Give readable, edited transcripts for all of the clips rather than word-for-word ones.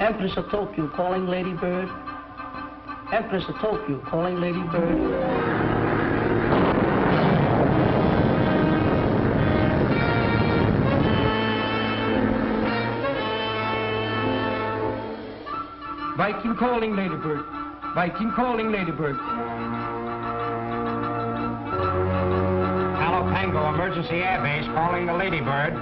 Empress of Tokyo calling Lady Bird. Empress of Tokyo calling Lady Bird. Viking calling Ladybird. Viking calling Ladybird. Tango Emergency Air Base calling the Ladybird.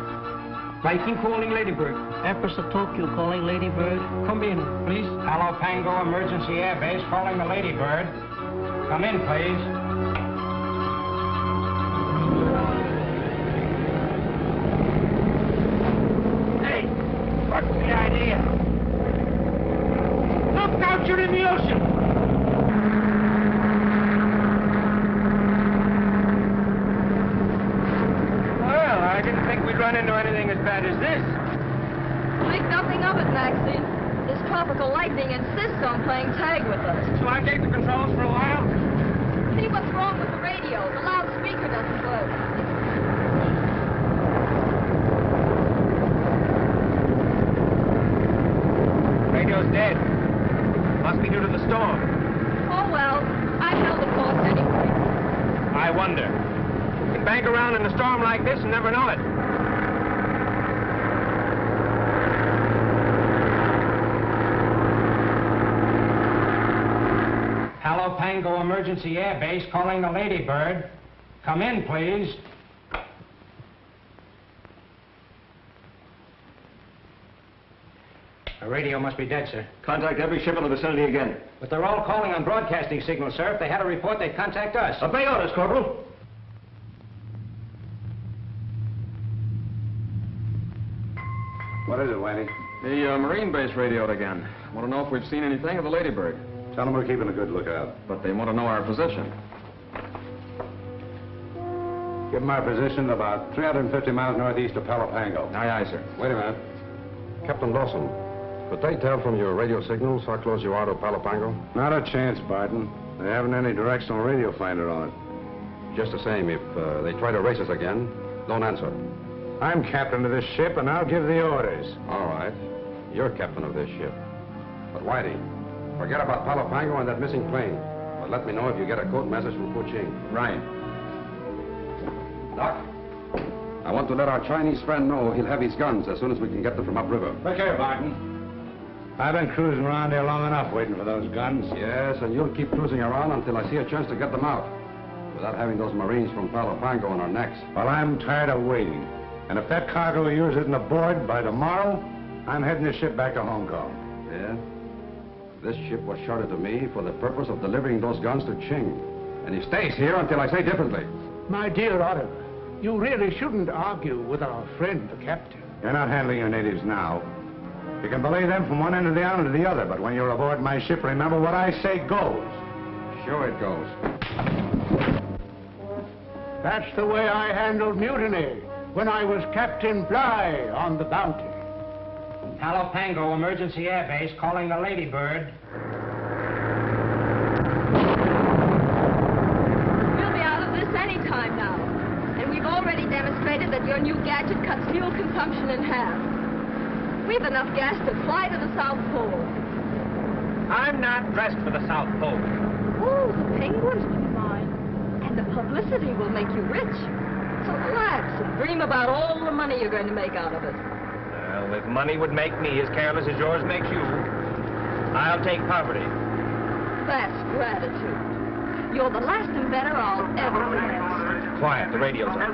Viking calling Ladybird. Empress of Tokyo calling Ladybird. Come in, please. Hello, Pango Emergency Air Base calling the Ladybird. Come in, please. Hey, what's the idea? Look out, you're in the ocean. Run into anything as bad as this. Make nothing of it, Maxine. This tropical lightning insists on playing tag with us. Shall I take the controls for a while? See what's wrong with the radio. The loudspeaker doesn't work. Radio's dead. Must be due to the storm. Oh, well. I held the course anyway. I wonder. You can bank around in a storm like this and never know it. Hello, Pango Emergency Air Base calling the Ladybird. Come in, please. The radio must be dead, sir. Contact every ship in the vicinity again. But they're all calling on broadcasting signals, sir. If they had a report, they'd contact us. Obey orders, Corporal. What is it, Whitey? The Marine base radioed again. Want to know if we've seen anything of the Ladybird. Tell them we're keeping a good lookout. But they want to know our position. Give them our position about 350 miles northeast of Palapango. Aye, aye, sir. Wait a minute. Captain Dawson, could they tell from your radio signals how close you are to Palapango? Not a chance, Barton. They haven't any directional radio finder on it. Just the same, if they try to race us again, don't answer. I'm captain of this ship, and I'll give the orders. All right. You're captain of this ship. But Whitey, forget about Palapango and that missing plane. But let me know if you get a code message from Kuching. Right. Doc, I want to let our Chinese friend know he'll have his guns as soon as we can get them from upriver. Look here, Barton. I've been cruising around here long enough waiting for those guns. Yes, and you'll keep cruising around until I see a chance to get them out. Without having those Marines from Palapango on our necks. Well, I'm tired of waiting. And if that cargo of yours isn't aboard by tomorrow, I'm heading the ship back to Hong Kong. Yeah? This ship was chartered to me for the purpose of delivering those guns to Ching. And he stays here until I say differently. My dear Oliver, you really shouldn't argue with our friend, the captain. You're not handling your natives now. You can belay them from one end of the island to the other, but when you're aboard my ship, remember what I say goes. Sure it goes. That's the way I handled mutiny when I was Captain Bligh on the Bounty. Hello, Pango Emergency Air Base calling the Ladybird. We'll be out of this any time now. And we've already demonstrated that your new gadget cuts fuel consumption in half. We've enough gas to fly to the South Pole. I'm not dressed for the South Pole. Oh, the penguins wouldn't mind. And the publicity will make you rich. So relax and dream about all the money you're going to make out of it. Well, if money would make me as careless as yours makes you, I'll take poverty. That's gratitude. You're the last inventor I'll ever have. Quiet, the radio's on. I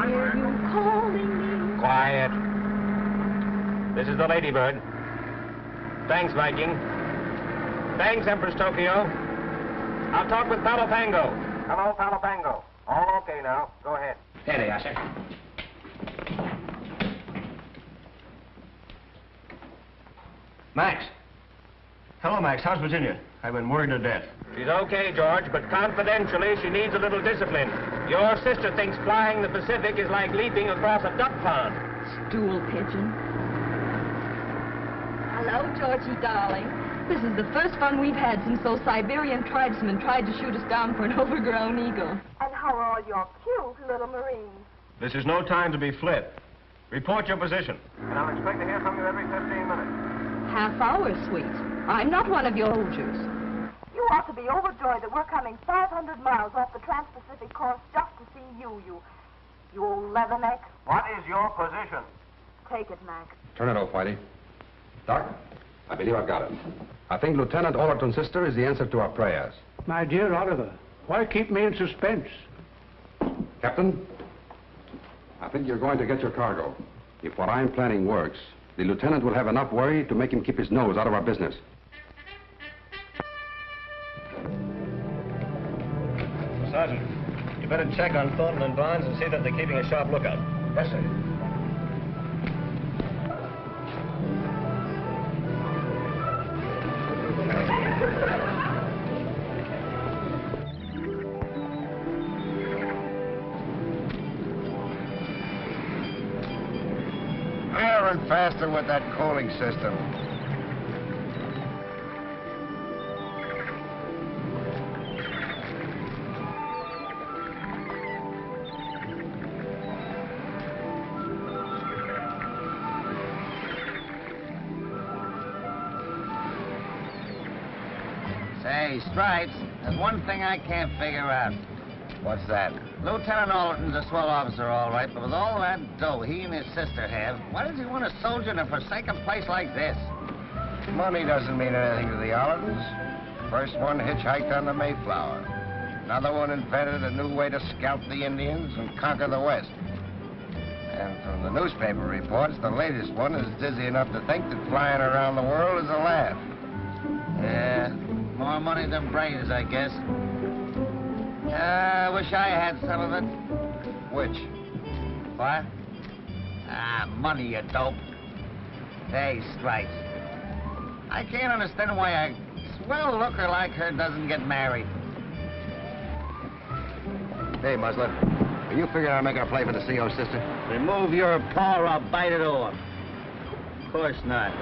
hear you calling me. Quiet. This is the Ladybird. Thanks, Viking. Thanks, Empress Tokyo. I'll talk with Palapango. Hello, Palapango. All okay now. Go ahead. There they are, sir. Max. Hello, Max. How's Virginia? I've been worried to death. She's okay, George, but confidentially, she needs a little discipline. Your sister thinks flying the Pacific is like leaping across a duck pond. Stool pigeon. Hello, Georgie, darling. This is the first fun we've had since those Siberian tribesmen tried to shoot us down for an overgrown eagle. And how are all your cute little Marines? This is no time to be flip. Report your position. And I'll expect to hear from you every 15 minutes. Half hour, sweet. I'm not one of your soldiers. You ought to be overjoyed that we're coming 500 miles off the Trans-Pacific course just to see you old leatherneck. What is your position? Take it, Mac. Turn it off, Whitey. Doc, I believe I've got it. I think Lieutenant Allerton's sister is the answer to our prayers. My dear Oliver, why keep me in suspense? Captain, I think you're going to get your cargo. If what I'm planning works, the lieutenant will have enough worry to make him keep his nose out of our business. Sergeant, you better check on Thornton and Barnes and see that they're keeping a sharp lookout. Yes, sir. Higher and faster with that coaling system. Say, Stripes, there's one thing I can't figure out. What's that? Lieutenant Allerton's a swell officer, all right, but with all that dough he and his sister have, why does he want to soldier in a forsaken place like this? Money doesn't mean anything to the Allertons. First one hitchhiked on the Mayflower. Another one invented a new way to scalp the Indians and conquer the West. And from the newspaper reports, the latest one is dizzy enough to think that flying around the world is a laugh. Yeah, more money than brains, I guess. I wish I had some of it. Which? What? Money, you dope. Hey, Stripes, I can't understand why a swell looker like her doesn't get married. Hey, Muzzler, are you figuring out making a play for the CO, sister? Remove your paw or I'll bite it off. Of course not.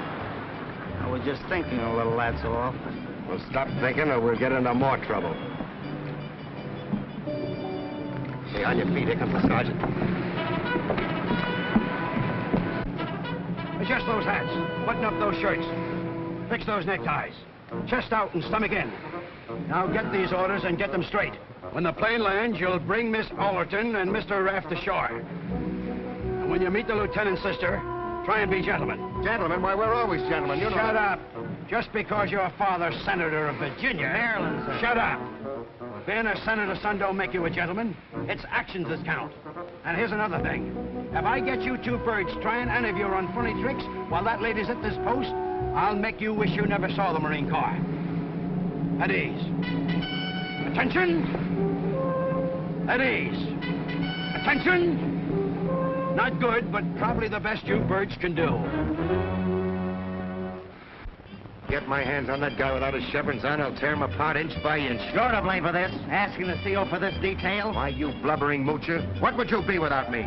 I was just thinking a little, that's all. Well, stop thinking or we'll get into more trouble. Hey, on your feet. Here comes the sergeant. Adjust those hats. Button up those shirts. Fix those neckties. Chest out and stomach in. Now get these orders and get them straight. When the plane lands, you'll bring Miss Allerton and Mr. Raft ashore. And when you meet the lieutenant's sister, try and be gentlemen. Gentlemen? Why, we're always gentlemen. You know. Shut up. Just because your father's senator of Virginia. Maryland, sir. Shut up. Being a senator's son don't make you a gentleman. It's actions that count. And here's another thing. If I get you two birds trying any of your unfunny tricks while that lady's at this post, I'll make you wish you never saw the Marine Corps. At ease. Attention! At ease. Attention! Not good, but probably the best you birds can do. Get my hands on that guy without his chevrons on, I'll tear him apart inch by inch. You're to blame for this. Asking the CO for this detail. Why, you blubbering moocher? What would you be without me?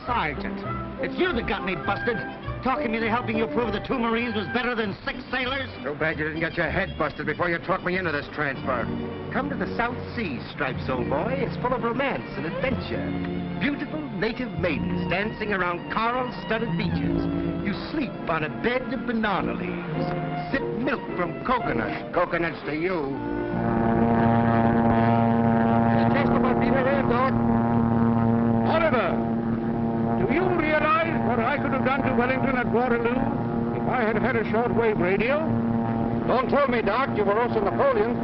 Sergeant, it's you that got me busted. Talking me into helping you prove the 2 Marines was better than 6 sailors. Too bad you didn't get your head busted before you talked me into this transfer. Come to the South Seas, Stripes, old boy. It's full of romance and adventure. Beautiful native maidens dancing around coral-studded beaches. You sleep on a bed of banana leaves. Sip milk from coconuts. Coconuts to you. Just about being here, Doc. Oliver, do you realize what I could have done to Wellington at Waterloo if I had had a shortwave radio? Don't tell me, Doc. You were also Napoleon.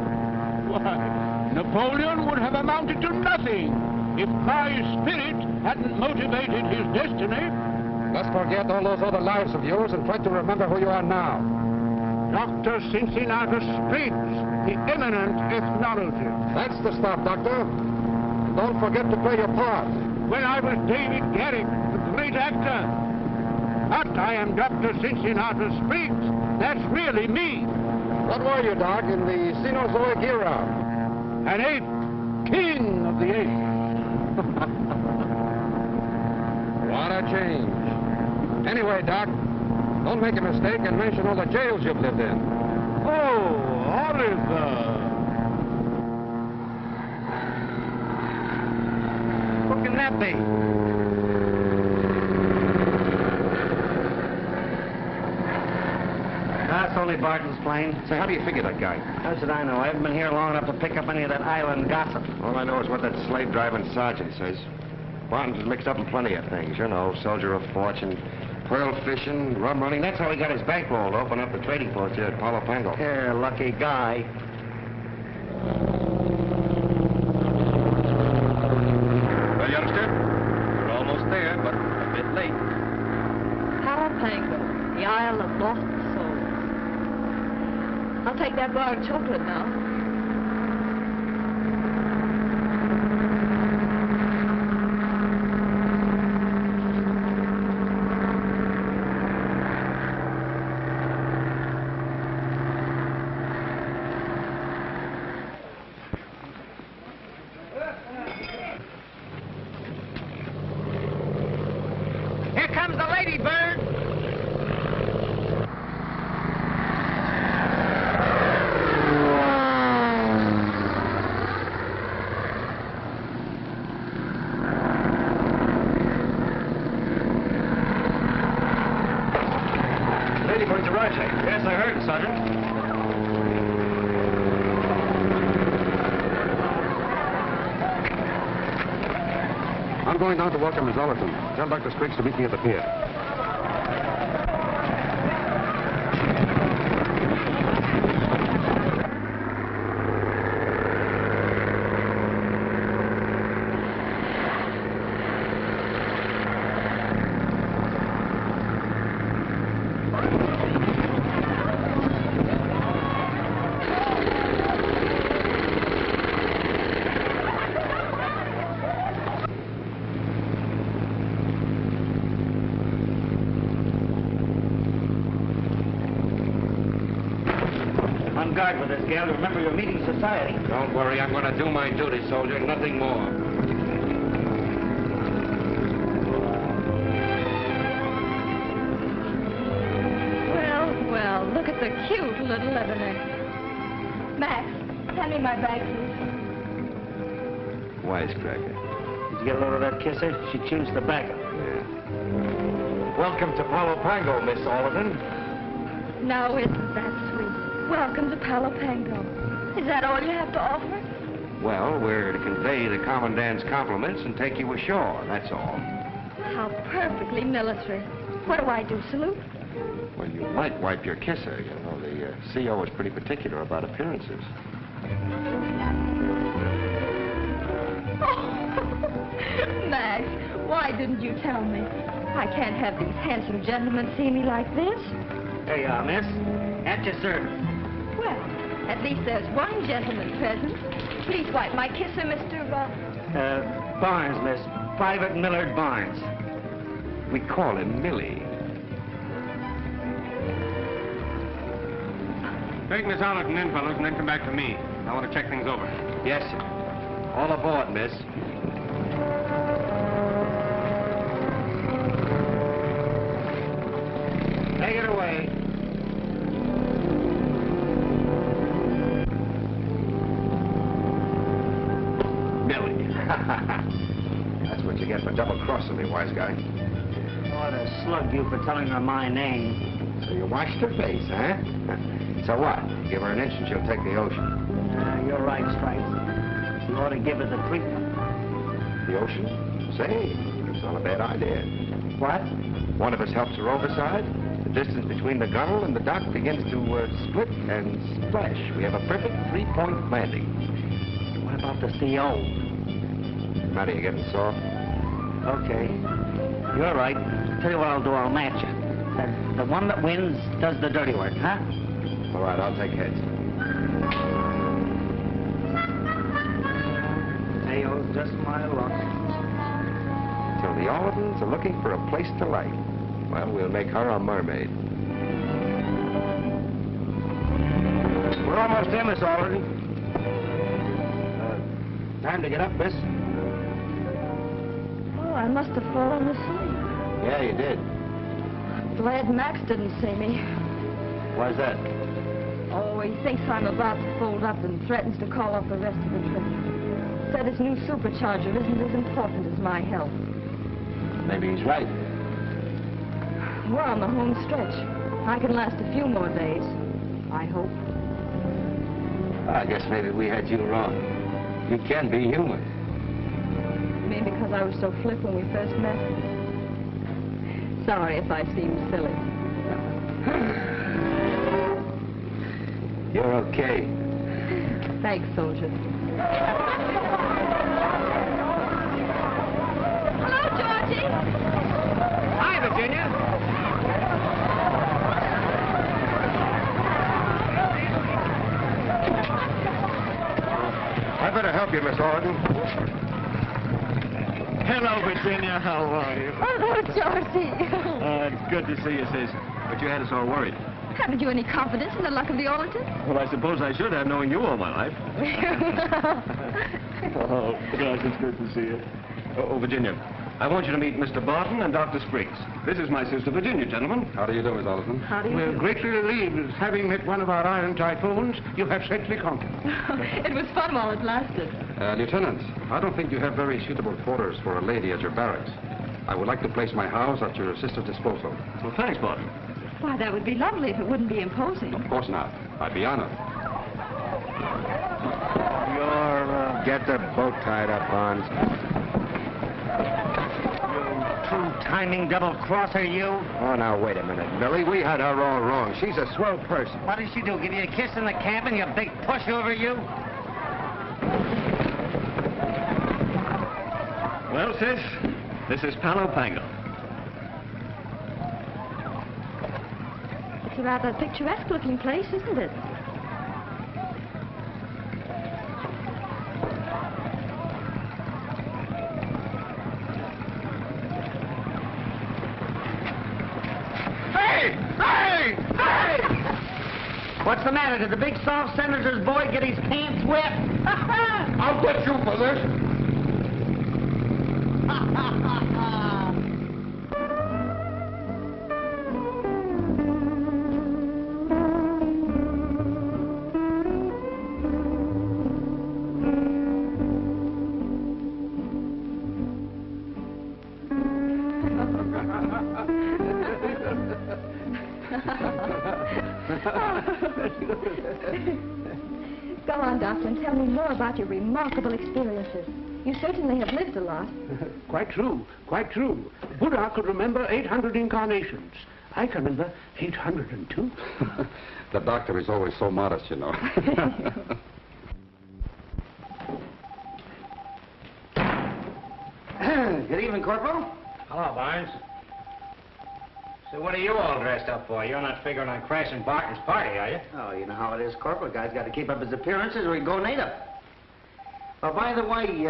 Why, Napoleon would have amounted to nothing if my spirit hadn't motivated his destiny. Let's forget all those other lives of yours and try to remember who you are now. Dr. Cincinnatus Spriggs, the eminent ethnologist. That's the stuff, Doctor. Don't forget to play your part. When I was David Garrick, the great actor. But I am Dr. Cincinnatus Spriggs. That's really me. What were you, Doc, in the Cenozoic era? An ape, king of the apes. What a change. Anyway, Doc, don't make a mistake and mention all the jails you've lived in. Oh, Oliver. Who can that be? only Barton's plane. Say, how do you figure that guy? How should I know? I haven't been here long enough to pick up any of that island gossip. All I know is what that slave-driving sergeant says. Barton's is mixed up in plenty of things, you know, soldier of fortune, pearl fishing, rum running. That's how he got his bankroll to open up the trading post here at Palo Pango. Here, lucky guy. Well, youngster, we're almost there, but a bit late. Palo Pango, the Isle of Lost Souls. I'll take that bar of chocolate now. Here comes the Lady Bird. Lady Bird's arrived, eh? Yes, I heard, Sergeant. I'm going down to welcome Miss Ollerton. Tell Dr. Spriggs to meet me at the pier. On guard with this gal. Remember your meeting society. Don't worry, I'm going to do my duty, soldier, nothing more. Well, well, look at the cute little Lebanon. Max, send me my bag, please. Wisecracker. Did you get a load of that kisser? She chews tobacco. Yeah. Welcome to Palo Pango, Miss Ollerton. Now, isn't that sweet? Welcome to Palo Pango. Is that all you have to offer? Well, we're to convey the Commandant's compliments and take you ashore, that's all. How perfectly military. What do I do, salute? Well, you might wipe your kisser. You know, the CO is pretty particular about appearances. Oh, Max, why didn't you tell me? I can't have these handsome gentlemen see me like this. There you are, miss. At your service. Well, at least there's one gentleman present. Please wipe my kisser, Mr. Barnes, miss. Private Millard Barnes. We call him Millie. Take Miss Ollerton in, fellows, and then come back to me. I want to check things over. Yes, sir. All aboard, miss. Take it away. Millie. That's what you get for double-crossing me, wise guy. What a slug you for telling her my name. So you washed her face, huh? So what? Give her an inch and she'll take the ocean. You're right, Stripes. You ought to give her the treatment. The ocean? Say, it's not a bad idea. What? One of us helps her overside. The distance between the gunnel and the dock begins to split and splash. We have a perfect three-point landing. What about the CO? Matty, you getting sore? Okay. You're right. Tell you what I'll do. I'll match you. The one that wins does the dirty work, huh? All right, I'll take heads. Theo's just my luck. So the Ollertons are looking for a place to light. Well, we'll make her a mermaid. We're almost in, Miss Ollerton. Time to get up, miss. Oh, I must have fallen asleep. Yeah, you did. Glad Max didn't see me. Why's that? Oh, he thinks I'm about to fold up and threatens to call off the rest of the trip. Said his new supercharger isn't as important as my health. Maybe he's right. We're on the home stretch. I can last a few more days. I hope. I guess maybe we had you wrong. You can be human. Maybe because I was so flip when we first met. Sorry if I seemed silly. You're okay. Thanks, soldier. Hello, Georgie. Hi, Virginia. I better help you, Miss Orden. Hello, Virginia. How are you? Hello, Georgie. It's good to see you, sis. But you had us all worried. Haven't you any confidence in the luck of the Allertons? Well, I suppose I should have, knowing you all my life. Oh, gosh, it's good to see you. Oh, Virginia, I want you to meet Mr. Barton and Dr. Spriggs. This is my sister, Virginia, gentlemen. How do you do, Miss Allerton? How do you We're do? greatly relieved. Having met one of our iron typhoons, you have safely conquered. It was fun while it lasted. Lieutenant, I don't think you have very suitable quarters for a lady at your barracks. I would like to place my house at your sister's disposal. Well, thanks, Barton. Why, that would be lovely if it wouldn't be imposing. Of course not. I'd be honored. Get the boat tied up, Barnes. True timing double-crosser, you. Oh, now, wait a minute, Millie. We had her all wrong. She's a swell person. What did she do, give you a kiss in the cabin, you big pushover, you? Well, sis, this is Palo Pango. It's a rather picturesque-looking place, isn't it? What's the matter? Did the big soft senator's boy get his pants wet? I'll get you for this. Go on, Doctor, and tell me more about your remarkable experiences. You certainly have lived a lot. Quite true, quite true. Buddha could remember 800 incarnations. I can remember 802. The doctor is always so modest, you know. Good evening, Corporal. Hello, Barnes. So what are you all dressed up for? You're not figuring on crashing Barton's party, are you? Oh, you know how it is, Corporal. Guy's got to keep up his appearances or he'd go native. Oh, by the way,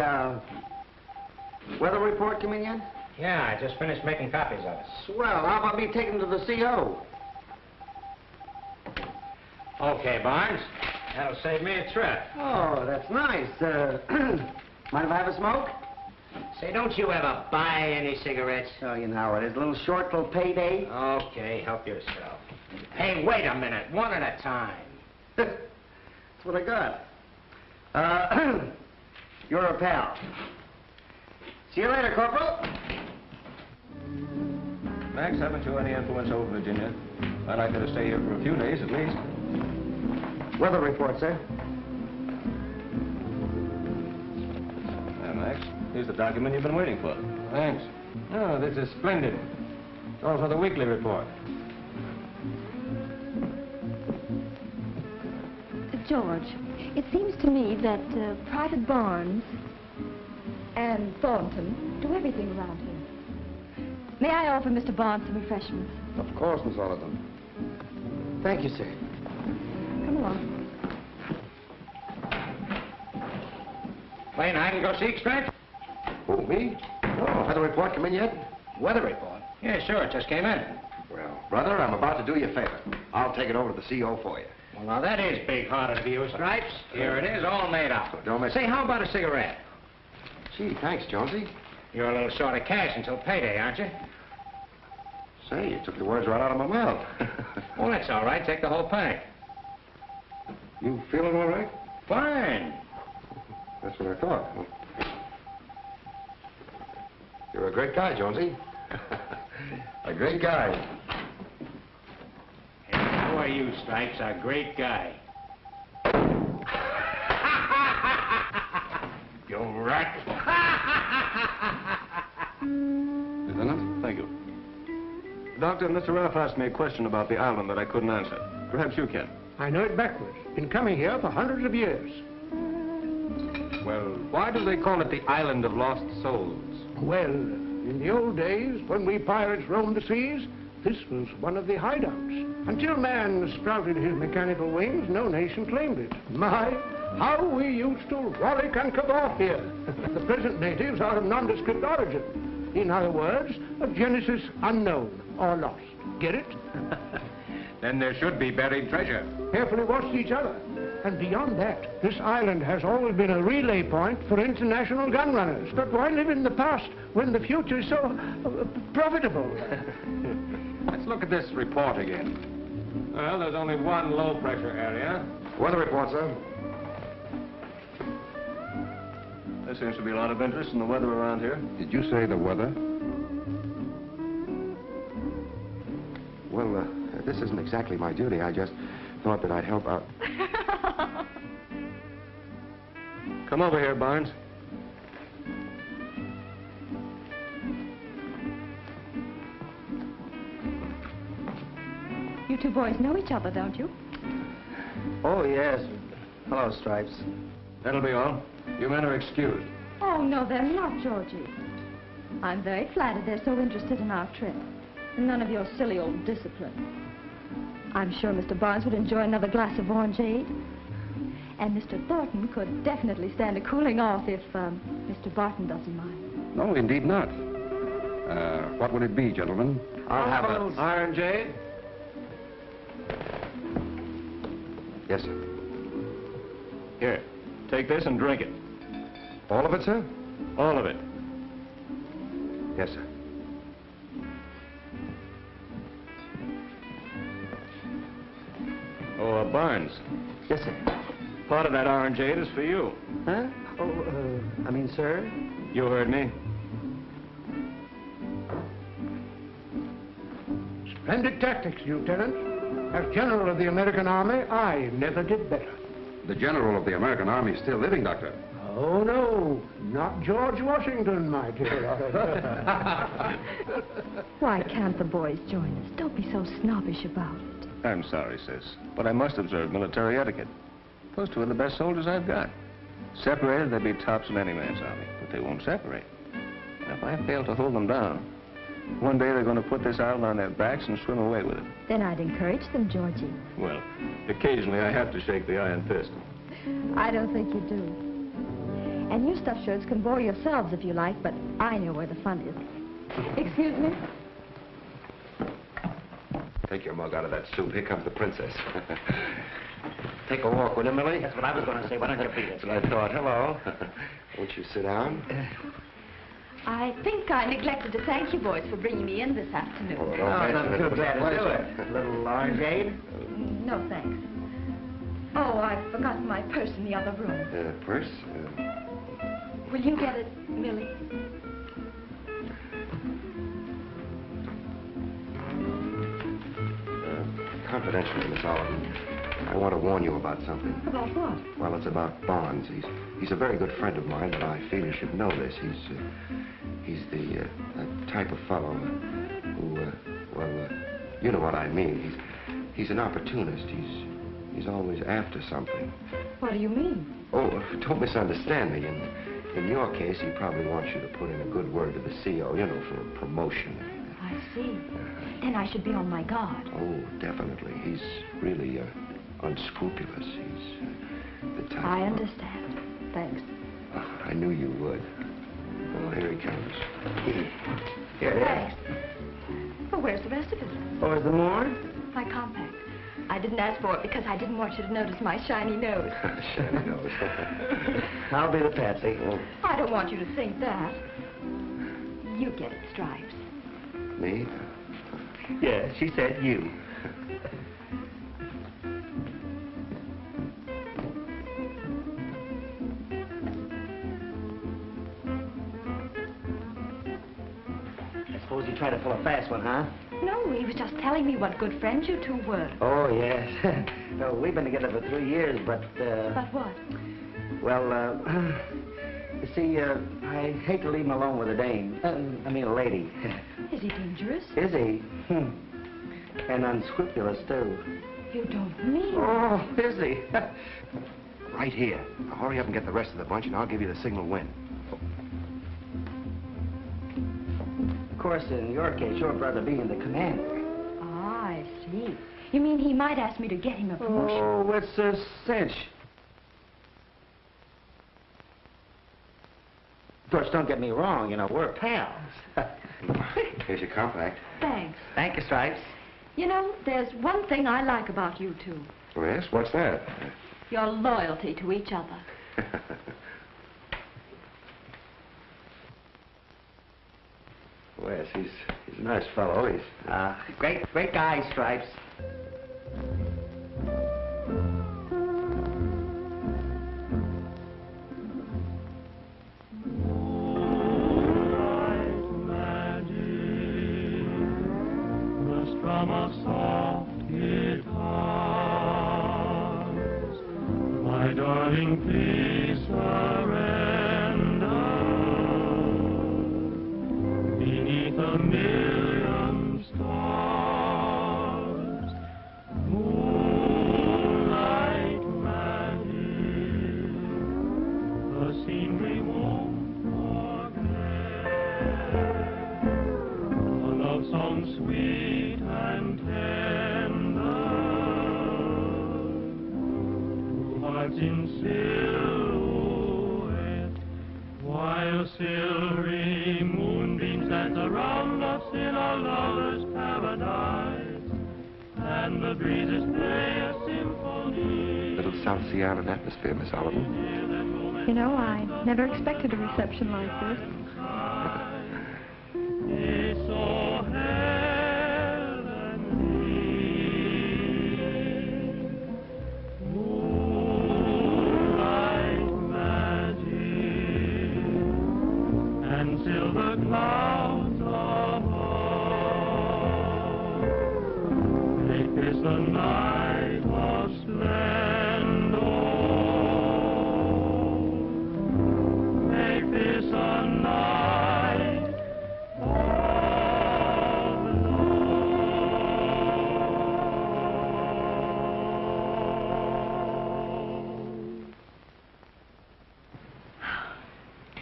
weather report come in yet? Yeah, I just finished making copies of it. Swell. How about me taking to the CO? Okay, Barnes. That'll save me a trip. Oh, that's nice. Mind if I have a smoke? Say, don't you ever buy any cigarettes? Oh, you know how it is. A little short till payday. Okay, help yourself. Hey, wait a minute. One at a time. That's what I got. You're a pal. See you later, Corporal. Max, haven't you any influence over Virginia? I'd like her to stay here for a few days at least. Weather report, sir. Now, Max, here's the document you've been waiting for. Thanks. Oh, this is splendid. It's also the weekly report. George, it seems to me that Private Barnes and Thornton do everything around here. May I offer Mr. Barnes some refreshments? Of course, Miss Allerton. Thank you, sir. Come along. Playing hide and go seek, Stripes? Who, me? Oh, had the report come in yet? Weather report? Yeah, sure, it just came in. Well, brother, I'm about to do you a favor. I'll take it over to the CO for you. Well, now that is big-hearted of you, Stripes. Here it is, all made up. Don't miss Say, it. how about a cigarette? Gee, thanks, Jonesy. You're a little short of cash until payday, aren't you? Say, you took the words right out of my mouth. Well, that's all right. Take the whole pack. You feeling all right? Fine. That's what I thought. You're a great guy, Jonesy. A great guy. Hey, who are you, Stripes, a great guy. You rat. Lieutenant? Thank you. Doctor, Mr. Ruff asked me a question about the island that I couldn't answer. Perhaps you can. I know it backwards. Been coming here for hundreds of years. Well, why do they call it the Island of Lost Souls? Well, in the old days, when we pirates roamed the seas, this was one of the hideouts. Until man sprouted his mechanical wings, no nation claimed it. My, how we used to rollick and cavork here. The present natives are of nondescript origin. In other words, of genesis unknown or lost. Get it? Then there should be buried treasure. Carefully watched each other. And beyond that, this island has always been a relay point for international gun runners. But why live in the past when the future is so profitable? Let's look at this report again. Well, there's only one low-pressure area. Weather report, sir. There seems to be a lot of interest in the weather around here. Did you say the weather? Well, this isn't exactly my duty. I just thought that I'd help out. Come over here, Barnes. You two boys know each other, don't you? Oh, yes. Hello, Stripes. That'll be all. You men are excused. Oh, no, they're not, Georgie. I'm very flattered they're so interested in our trip. And none of your silly old discipline. I'm sure Mr. Barnes would enjoy another glass of orangeade. And Mr. Thornton could definitely stand a cooling off if Mr. Barton doesn't mind. No, indeed not. What would it be, gentlemen? I'll have an orangeade. Yes, sir. Here, take this and drink it. All of it, sir? All of it. Yes, sir. Oh, Barnes. Yes, sir. Part of that orangeade is for you. Huh? Oh, I mean, sir? You heard me. Splendid tactics, Lieutenant. As General of the American Army, I never did better. The General of the American Army is still living, Doctor. Oh, no. Not George Washington, my dear. Why can't the boys join us? Don't be so snobbish about it. I'm sorry, sis, but I must observe military etiquette. Those two are the best soldiers I've got. Separated, they'd be tops in any man's army, but they won't separate. And if I fail to hold them down, one day they're going to put this island on their backs and swim away with it. Then I'd encourage them, Georgie. Well, occasionally I have to shake the iron fist. I don't think you do. And you stuffed shirts can bore yourselves if you like, but I know where the fun is. Excuse me? Take your mug out of that soup. Here comes the princess. Take a walk, will you, Millie? That's what I was going to say. Why don't you beat it? That's what I thought. Hello. Won't you sit down? I think I neglected to thank you boys for bringing me in this afternoon. Oh, don't mention it. too It was a bad to do pleasure. it. Little orangeade? No, thanks. Oh, I forgot my purse in the other room. Purse? Will you get it, Millie? Confidentially, Miss Oliver, I want to warn you about something. About what? Well, it's about Barnes. He's a very good friend of mine, but I feel you should know this. He's the type of fellow who, you know what I mean. He's an opportunist. He's always after something. What do you mean? Oh, don't misunderstand me. In your case, he probably wants you to put in a good word to the CO, you know, for a promotion. I see. Then I should be on my guard. Oh, definitely. He's really unscrupulous. He's the type. I understand. Thanks. I knew you would. Oh, here he comes. Here. Thanks. Well, where's the rest of it? Oh, is there more? My compact. I didn't ask for it because I didn't want you to notice my shiny nose. Shiny nose. I'll be the patsy. Oh, I don't want you to think that. You get it, Stripes. me? Yeah, she said you. I suppose you try to pull a fast one, huh? No, he was just telling me what good friends you two were. Oh, yes. No, we've been together for 3 years, but, But what? Well, you see, I hate to leave him alone with a dame. I mean, a lady. Is he dangerous? Is he? And unscrupulous, too. You don't mean... Oh, is he? Right here. Now hurry up and get the rest of the bunch, and I'll give you the signal when. Of course, in your case, your brother being the commander. Ah, I see. You mean he might ask me to get him a promotion? Oh, it's a cinch. Of course, don't get me wrong, you know, we're pals. Here's your compact. Thanks. Thank you, Stripes. You know, there's one thing I like about you two. Oh, yes? What's that? Your loyalty to each other. Well, yes, he's a nice fellow. He's... Great guy, Stripes. Strum of soft guitars, my darling, please surrender. Beneath a million stars, moonlight magic, the scene we won't forget, a love song sweet and tender, hearts in silhouette, while silvery moonbeams dance around us in a lover's paradise, and the breezes play a symphony. Little South Sea Island atmosphere, Miss Oliver. You know, I never expected a reception like this. It's so heavenly, moonlight magic, and silver clouds above, make this a night of splendor, make this a night of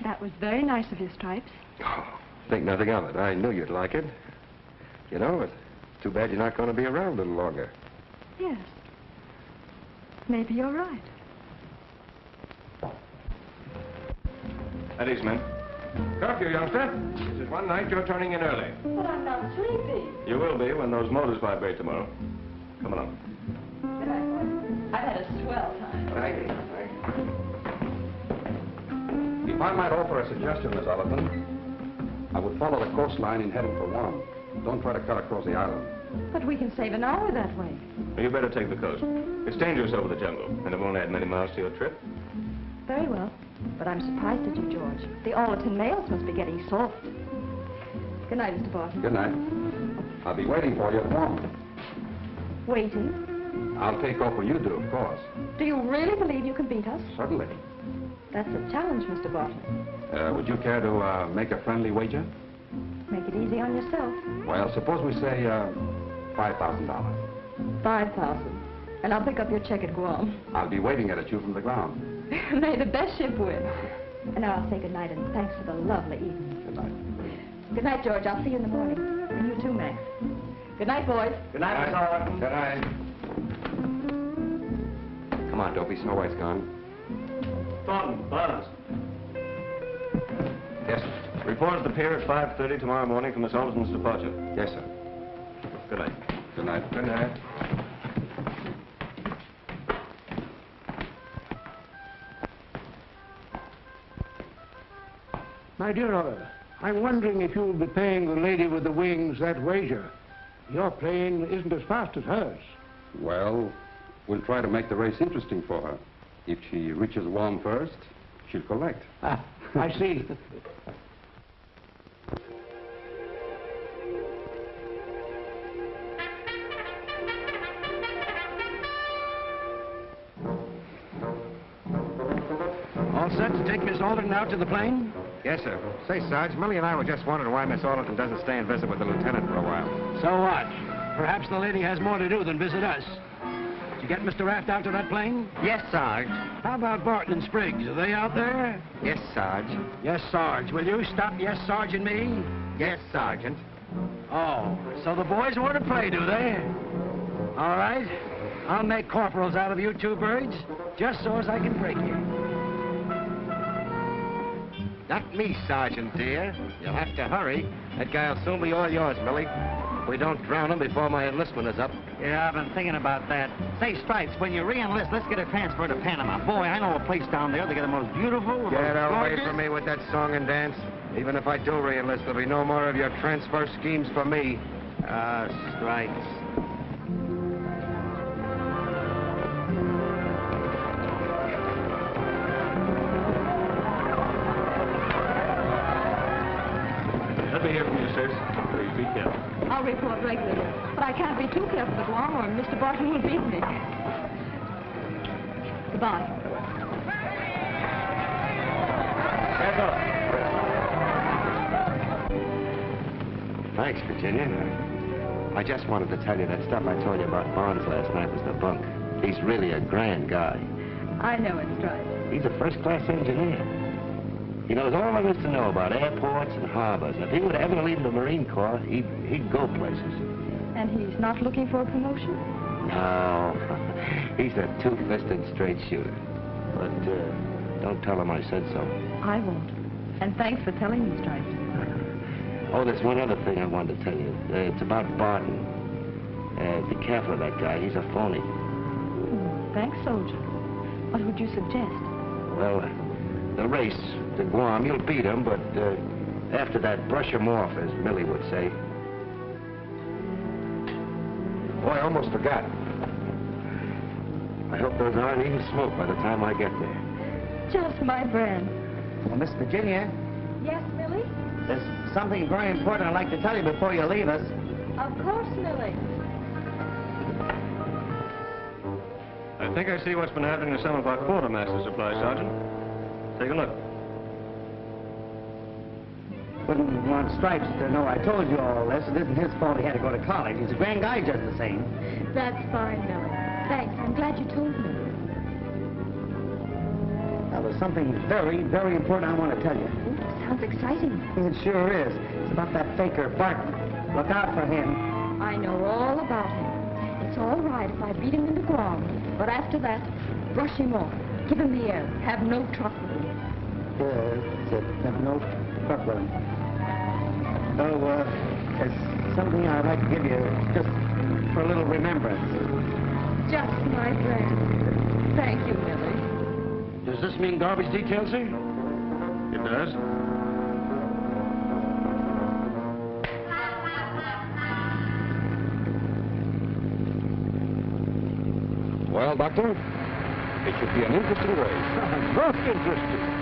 That was very nice of you, Stripes. Oh, think nothing of it. I knew you'd like it. You know, it's too bad you're not going to be around a little longer. Yes. Maybe you're right. At ease, men. Curfew, youngster. This is one night you're turning in early. But I'm not sleepy. You will be when those motors vibrate tomorrow. Come along. Good night, boys. I've had a swell time. Thank you. If I might offer a suggestion, Miss Oliphant, I would follow the coastline in heading for Guam. Don't try to cut across the island. But we can save an hour that way. You better take the coast. It's dangerous over the jungle, and it won't add many miles to your trip. Very well. But I'm surprised at you, George. The Alderton mails must be getting soft. Good night, Mr. Barton. Good night. I'll be waiting for you at Guam. Waiting? I'll take off when you do, of course. Do you really believe you can beat us? Certainly. That's a challenge, Mr. Barton. Would you care to make a friendly wager? Make it easy on yourself. Well, suppose we say $5,000. 5,000. And I'll pick up your check at Guam. I'll be waving it at you from the ground. May the best ship win. And now I'll say good night and thanks for the lovely evening. Good night. Good night, George. I'll see you in the morning. And you too, Max. Good night, boys. Good night, Miss Oliver. Good night. Come on, Dopey. Snow White's gone. Thornton, Barnes. Yes, sir. Report at the pier at 5:30 tomorrow morning for Miss Alderton's departure. Yes, sir. Good night. Good night. Good night. My dear Oliver, I'm wondering if you'll be paying the lady with the wings that wager. Your plane isn't as fast as hers. Well, we'll try to make the race interesting for her. If she reaches Guam first, she'll collect. Ah, I see. take Miss Alderton out to the plane? Yes, sir. Say, Sarge, Millie and I were just wondering why Miss Alderton doesn't stay and visit with the lieutenant for a while. So what? Perhaps the lady has more to do than visit us. Did you get Mr. Raft out to that plane? Yes, Sarge. How about Barton and Spriggs? Are they out there? Yes, Sarge. Yes, Sarge. Will you stop yes, Sarge and me? Yes, Sergeant. Oh, so the boys want to play, do they? All right. I'll make corporals out of you two birds, just so as I can break you. Not me, Sergeant, dear. You'll have to hurry. That guy'll soon be all yours, Millie. If we don't drown him before my enlistment is up. Yeah, I've been thinking about that. Say, Stripes, when you re-enlist, let's get a transfer to Panama. Boy, I know a place down there. They get the most beautiful, the Get most away gorgeous. from me with that song and dance. Even if I do re-enlist, there'll be no more of your transfer schemes for me. Stripes. Let me hear from you, sirs. Please be careful. I'll report regularly, but I can't be too careful at Guam or Mr. Barton will beat me. Goodbye. Hands up. Thanks, Virginia. I just wanted to tell you that stuff I told you about Barnes last night was the bunk. He's really a grand guy. I know it, Stripes. He's a first-class engineer. He knows all there is to know about airports and harbors. If he would ever leave the Marine Corps, he'd go places. And he's not looking for a promotion? No, he's a two-fisted straight shooter. But don't tell him I said so. I won't. And thanks for telling me, Stripes. Oh, there's one other thing I wanted to tell you. It's about Barton. Be careful of that guy. He's a phony. Thanks, soldier. What would you suggest? Well, the race to Guam, you'll beat him, but after that, brush him off, as Millie would say. Boy, I almost forgot. I hope those aren't even smoke by the time I get there. Just my brand. Well, Miss Virginia, Yes, Millie? there's something very important I'd like to tell you before you leave us. Of course, Millie. I think I see what's been happening to some of our quartermaster supplies, Sergeant. Take a look. Wouldn't want Stripes to know I told you all this. It isn't his fault he had to go to college. He's a grand guy just the same. That's fine, Millie. Thanks. I'm glad you told me. Now, there's something very, very important I want to tell you. Sounds exciting. It sure is. It's about that faker, Barton. Look out for him. I know all about him. It's all right if I beat him into Guam. But after that, brush him off. Give him the air. Have no truck with him. Have no truck with him. So, there's something I'd like to give you just for a little remembrance. Just my friend. Thank you, Millie. Does this mean garbage detail, sir? It does. Well, Doctor, it should be an interesting race. Most interesting.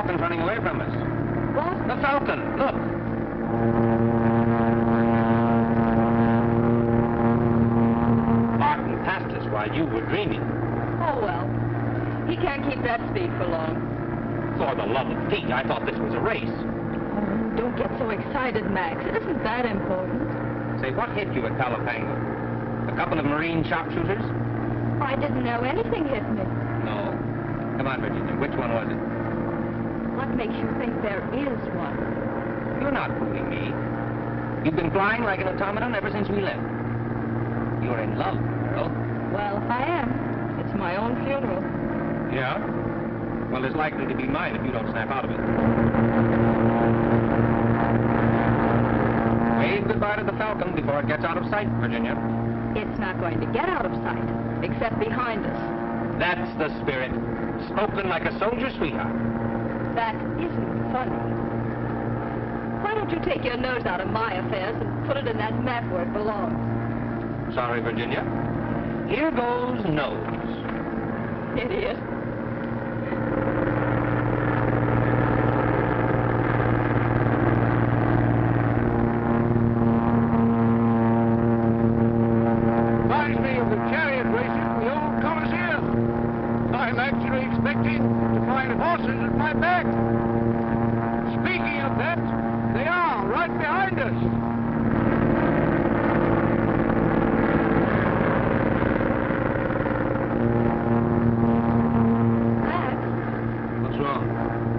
falcon's running away from us. What? The falcon, look. Barton passed us while you were dreaming. Oh, well. He can't keep that speed for long. For the love of Pete, I thought this was a race. Oh, don't get so excited, Max. It isn't that important. Say, what hit you at Palo Pango? A couple of Marine sharpshooters? I didn't know anything hit me. No. Come on, Virginia. Which one was it? What makes you think there is one? You're not fooling me. You've been flying like an automaton ever since we left. You're in love, girl. Well, if I am, it's my own funeral. Yeah? Well, it's likely to be mine if you don't snap out of it. Wave goodbye to the Falcon before it gets out of sight, Virginia. It's not going to get out of sight, except behind us. That's the spirit. Spoken like a soldier's sweetheart. That isn't funny. Why don't you take your nose out of my affairs and put it in that map where it belongs? Sorry, Virginia. Here goes nose. Idiot. Reminds me of the chariot races in the old Colosseum. I'm actually expecting to find horses at my back. Speaking of that, they are right behind us.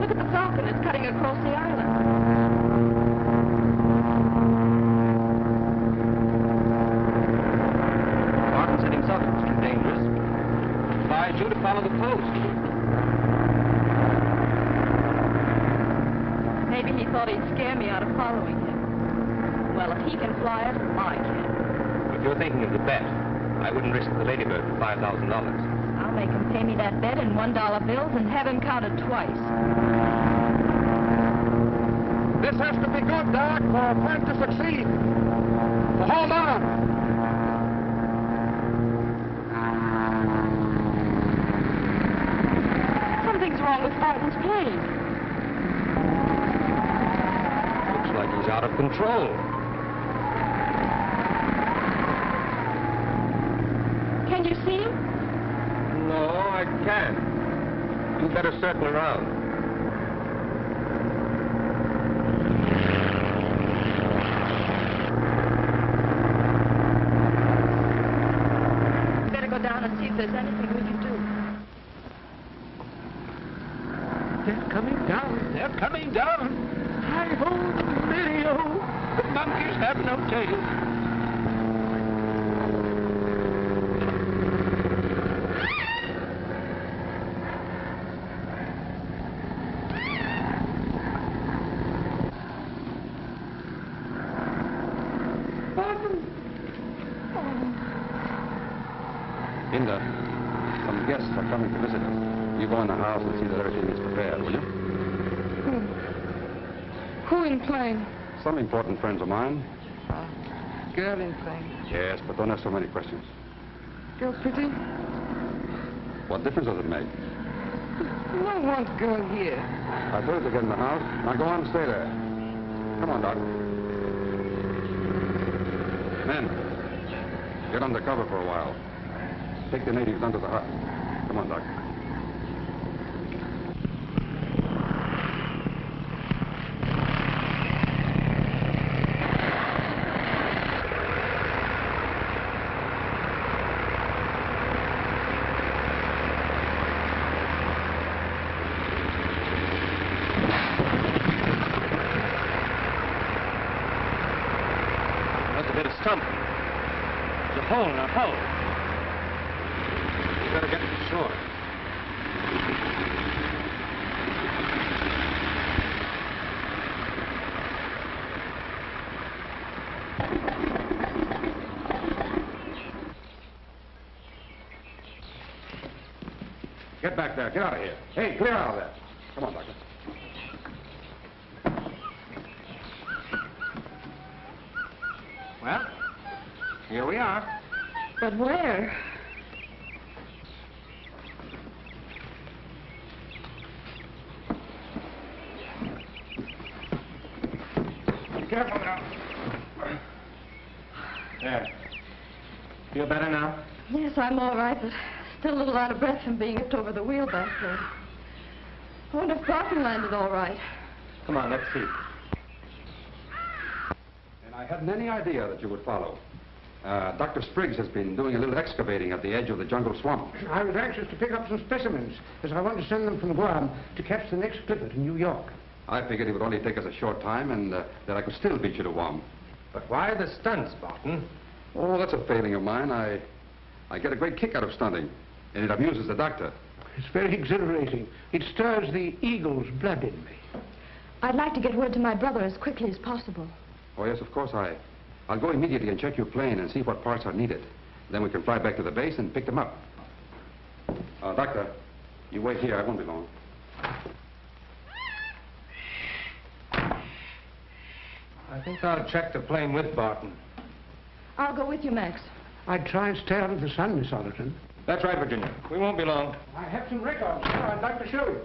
Look at the Falcon. It's cutting across the island. Barton said himself it was too dangerous. Advised you to follow the coast. Maybe he thought he'd scare me out of following him. Well, if he can fly it, I can. If you're thinking of the bet, I wouldn't risk the Ladybird for $5,000. I'll make him pay me that bet in $1 bills and have him counted twice. This has to be good, Doc, for our plan to succeed. So hold on. Something's wrong with Barton's plane. Looks like he's out of control. Can you see him? No, I can't. You better circle around. Better go down and see if there's anything we can do. They're coming down. They're coming down. Hi-ho, Mario. The monkeys have no tail. Inda, some guests are coming to visit us. You go in the house and see that everything is prepared, will you? Who in plane? Some important friends of mine. Girl in plane. Yes, but don't ask so many questions. Girl pretty? What difference does it make? No one girl here. I told you to get in the house. Now go on and stay there. Come on, Doc. Men, get under cover for a while. Take the natives under the hut. Come on, Doc. Must have hit a stump. There's a hole in our hull. We better get to shore. Get back there. Get out of here. Hey, clear out of there. Come on, Doctor. Well, here we are. But where? careful now. There. Feel better now? Yes, I'm all right, but still a little out of breath from being whipped over the wheel back there. I wonder if Barton landed all right. Come on, let's see. And I hadn't any idea that you would follow. Dr. Spriggs has been doing a little excavating at the edge of the jungle swamp. I was anxious to pick up some specimens, as I want to send them from Guam to catch the next clipper to New York. I figured it would only take us a short time and that I could still beat you to Guam. But why the stunts, Barton? Oh, that's a failing of mine. I get a great kick out of stunting, and it amuses the doctor. It's very exhilarating. It stirs the eagle's blood in me. I'd like to get word to my brother as quickly as possible. Oh, yes, of course. I'll go immediately and check your plane and see what parts are needed. Then we can fly back to the base and pick them up. Doctor, you wait here. I won't be long. I think I'll check the plane with Barton. I'll go with you, Max. I'd try and stay out of the sun, Miss Allerton. That's right, Virginia. We won't be long. I have some records, sir. I'd like to show you.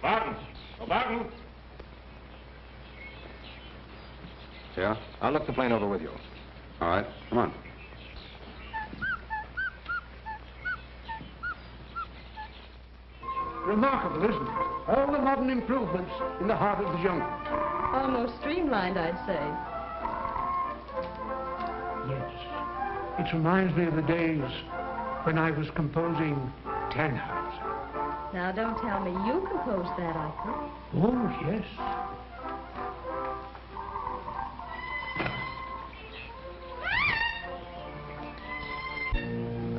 Barton! Oh, Barton! Yeah? I'll look the plane over with you. All right. Come on. Remarkable, isn't it? All the modern improvements in the heart of the jungle. Almost streamlined, I'd say. Yes. It reminds me of the days when I was composing Tannhauser. Now, don't tell me you composed that opera. Oh, yes.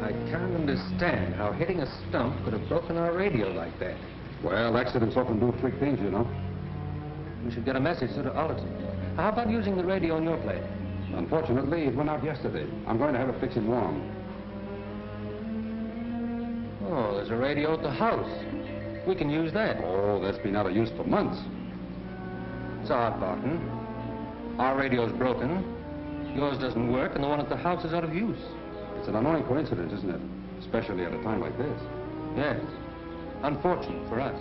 I can't understand how hitting a stump could have broken our radio like that. Well, accidents often do freak things, you know. We should get a message to Allerton. How about using the radio on your plane? Unfortunately, it went out yesterday. I'm going to have it fixed in warm. Oh, there's a radio at the house. We can use that. Oh, that's been out of use for months. It's odd, Barton. Our radio's broken. Yours doesn't work, and the one at the house is out of use. It's an annoying coincidence, isn't it? Especially at a time like this. Yes. Unfortunate for us.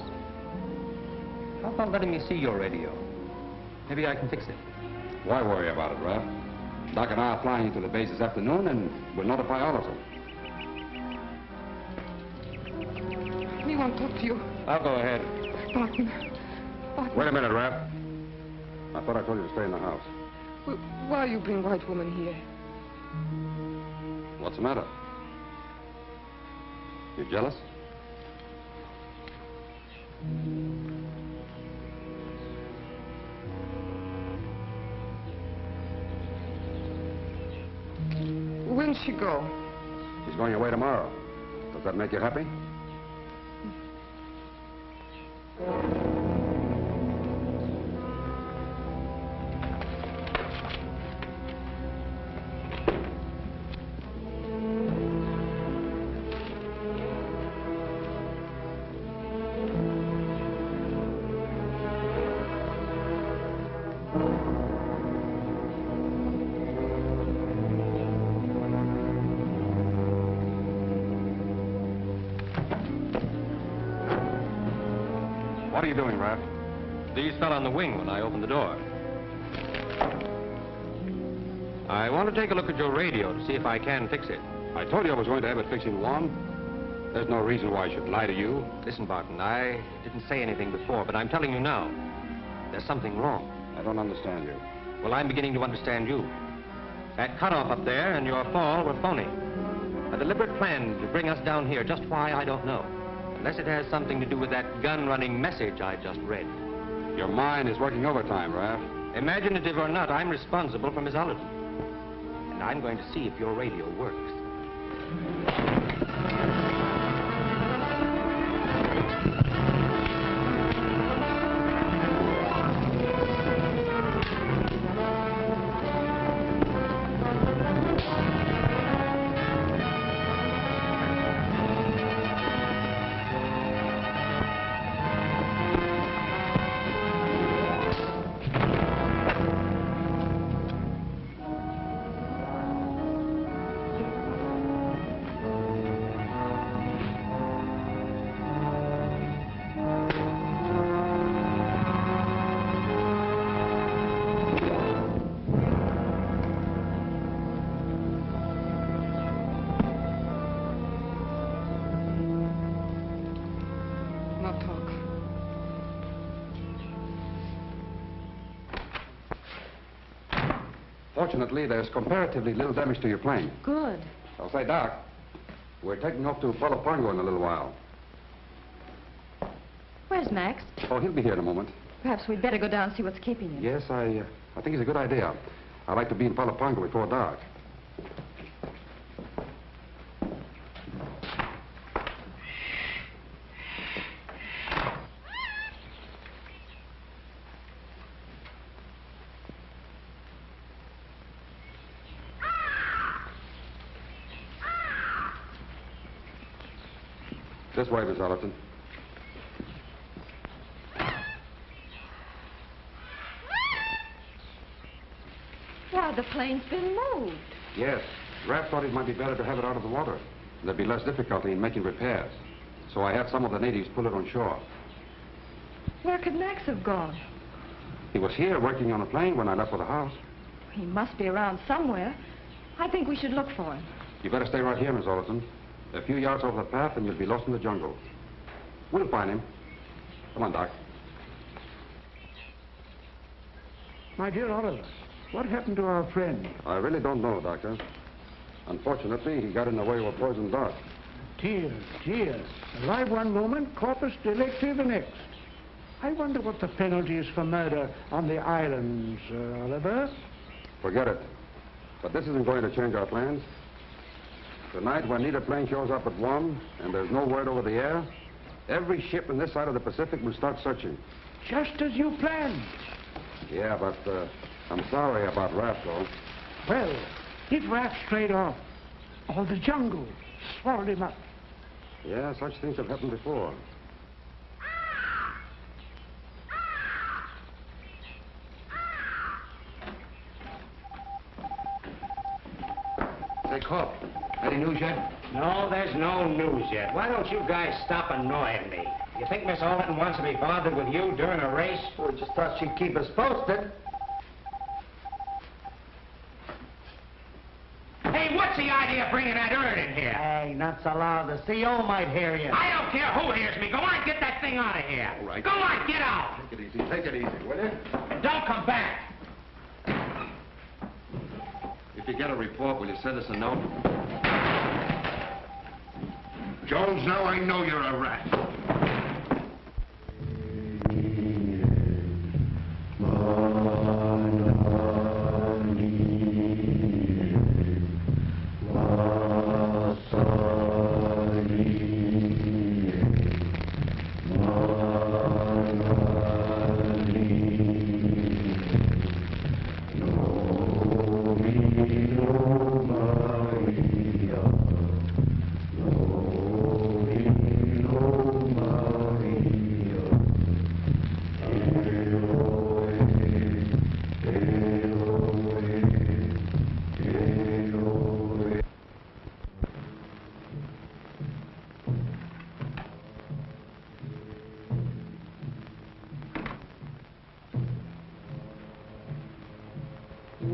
How about letting me see your radio? Maybe I can fix it. Why worry about it, Ralph? Doc and I are flying into the base this afternoon, and we'll notify Allerton. We won't talk to you. I'll go ahead. Barton. Barton. Wait a minute, Ralph. I thought I told you to stay in the house. Why you bring white woman here? What's the matter? You jealous? When's she go? She's going away tomorrow. Does that make you happy? What are you doing, Raph? These fell on the wing when I opened the door. I want to take a look at your radio to see if I can fix it. I told you I was going to have it fixed in warm. There's no reason why I should lie to you. Listen, Barton, I didn't say anything before, but I'm telling you now. There's something wrong. I don't understand you. Well, I'm beginning to understand you. That cutoff up there and your fall were phony. A deliberate plan to bring us down here. Just why, I don't know. Unless it has something to do with that gun-running message I just read. Your mind is working overtime, Raph. Imaginative or not, I'm responsible for Miss Allerton. And I'm going to see if your radio works. Fortunately, there's comparatively little damage to your plane. Good. I'll say, Doc, we're taking off to Palapango in a little while. Where's Max? Oh, he'll be here in a moment. Perhaps we'd better go down and see what's keeping him. Yes, I think it's a good idea. I'd like to be in Palapango before dark. This way, Miss Allerton. Why, the plane's been moved. Yes. Raph thought it might be better to have it out of the water. There'd be less difficulty in making repairs. So I had some of the natives pull it on shore. Where could Max have gone? He was here working on a plane when I left for the house. He must be around somewhere. I think we should look for him. You better stay right here, Miss Allerton. A few yards off the path and you'll be lost in the jungle. We'll find him. Come on, Doc. My dear Oliver, what happened to our friend? I really don't know, Doctor. Unfortunately, he got in the way of a poisoned dart. Dear, dear. Alive one moment, corpus delicti the next. I wonder what the penalty is for murder on the islands, Oliver. Forget it. But this isn't going to change our plans. Tonight, when neither plane shows up at 1 and there's no word over the air, every ship in this side of the Pacific will start searching. Just as you planned. Yeah, but I'm sorry about Raph, though. Well, if Raph strayed off, or the jungle swallowed him up. Yeah, such things have happened before. Say, Corp, any news yet? No, there's no news yet. Why don't you guys stop annoying me? You think Miss Allerton wants to be bothered with you during a race? We just thought she'd keep us posted. Hey, what's the idea of bringing that urn in here? Hey, not so loud. The CO might hear you. I don't care who hears me. Go on, get that thing out of here. All right. Go on, get out. Take it easy, will you? Don't come back. If you get a report, will you send us a note? Jones, now I know you're a rat.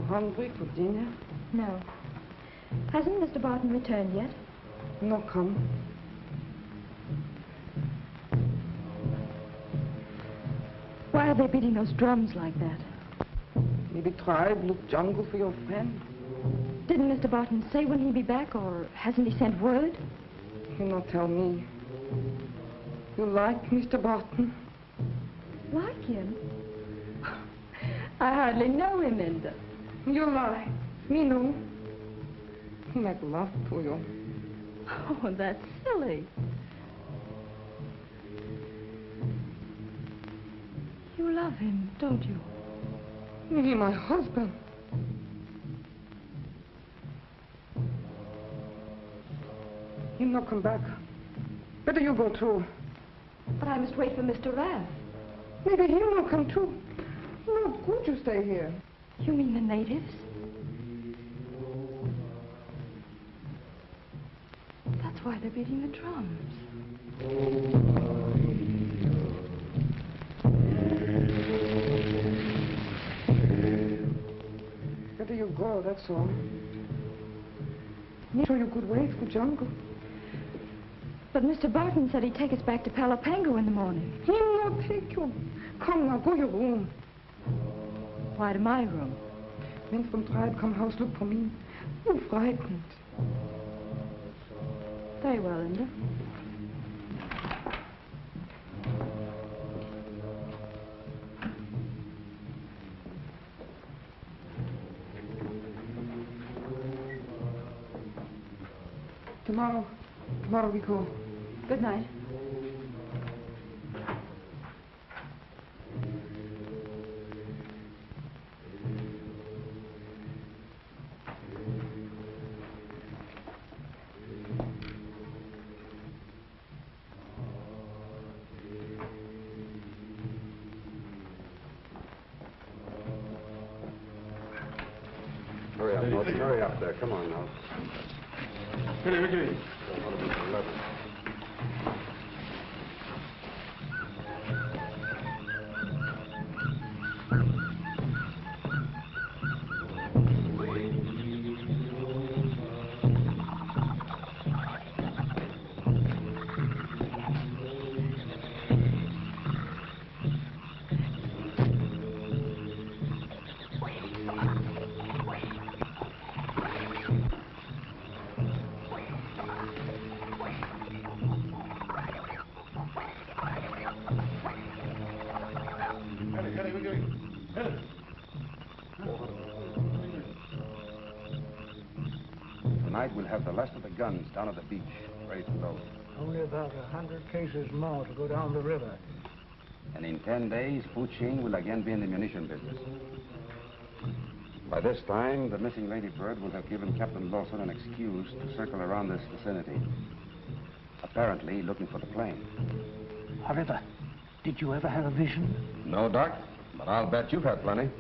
Hungry for dinner? No. Hasn't Mr. Barton returned yet? No come. Why are they beating those drums like that? Maybe tribe look jungle for your friend. Didn't Mr. Barton say when he'd be back, or hasn't he sent word? You not tell me. You like Mr. Barton? Like him? I hardly know him, Linda. You lie. Me no. He make love to you. Oh, that's silly. You love him, don't you? He my husband. He'll not come back. Better you go too. But I must wait for Mr. Raff. Maybe he'll not come too. Not good you stay here. You mean the natives? That's why they're beating the drums. Better you go, that's all. So you could wait for jungle. But Mr. Barton said he'd take us back to Palapango in the morning. He'll not take you. Come now, go your room. Why to my room? Mens vom Treib kom havslup på min. Ufrightent. Very well, Linda. Tomorrow we go. Good night. Hurry up, Norton. Hurry up there. Come on now. Tonight we'll have the last of the guns down at the beach, ready to load. Only about 100 cases more to go down the river. And in 10 days, Fuching will again be in the munition business. By this time, the missing Lady Bird will have given Captain Lawson an excuse to circle around this vicinity, apparently looking for the plane. Oliver, did you ever have a vision? No, Doc, but I'll bet you've had plenty.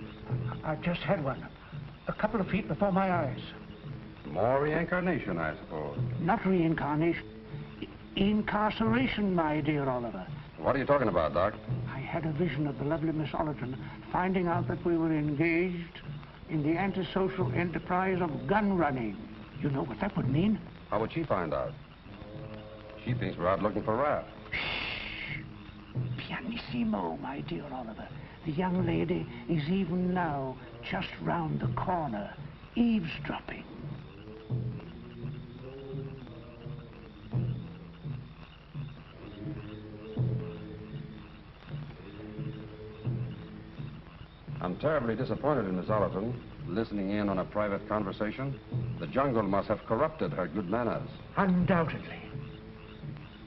I just had one. A couple of feet before my eyes. More reincarnation, I suppose. Not reincarnation. Incarceration, my dear Oliver. What are you talking about, Doc? I had a vision of the lovely Miss Ollerton finding out that we were engaged in the antisocial enterprise of gun running. You know what that would mean? How would she find out? She thinks we're out looking for Raph. Shh. Pianissimo, my dear Oliver. The young lady is even now just round the corner, eavesdropping. I'm terribly disappointed in Miss Ollerton, listening in on a private conversation. The jungle must have corrupted her good manners. Undoubtedly.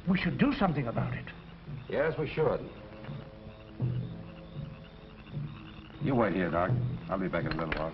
We should do something about it. Yes, we should. You wait here, Doc. I'll be back in a little while.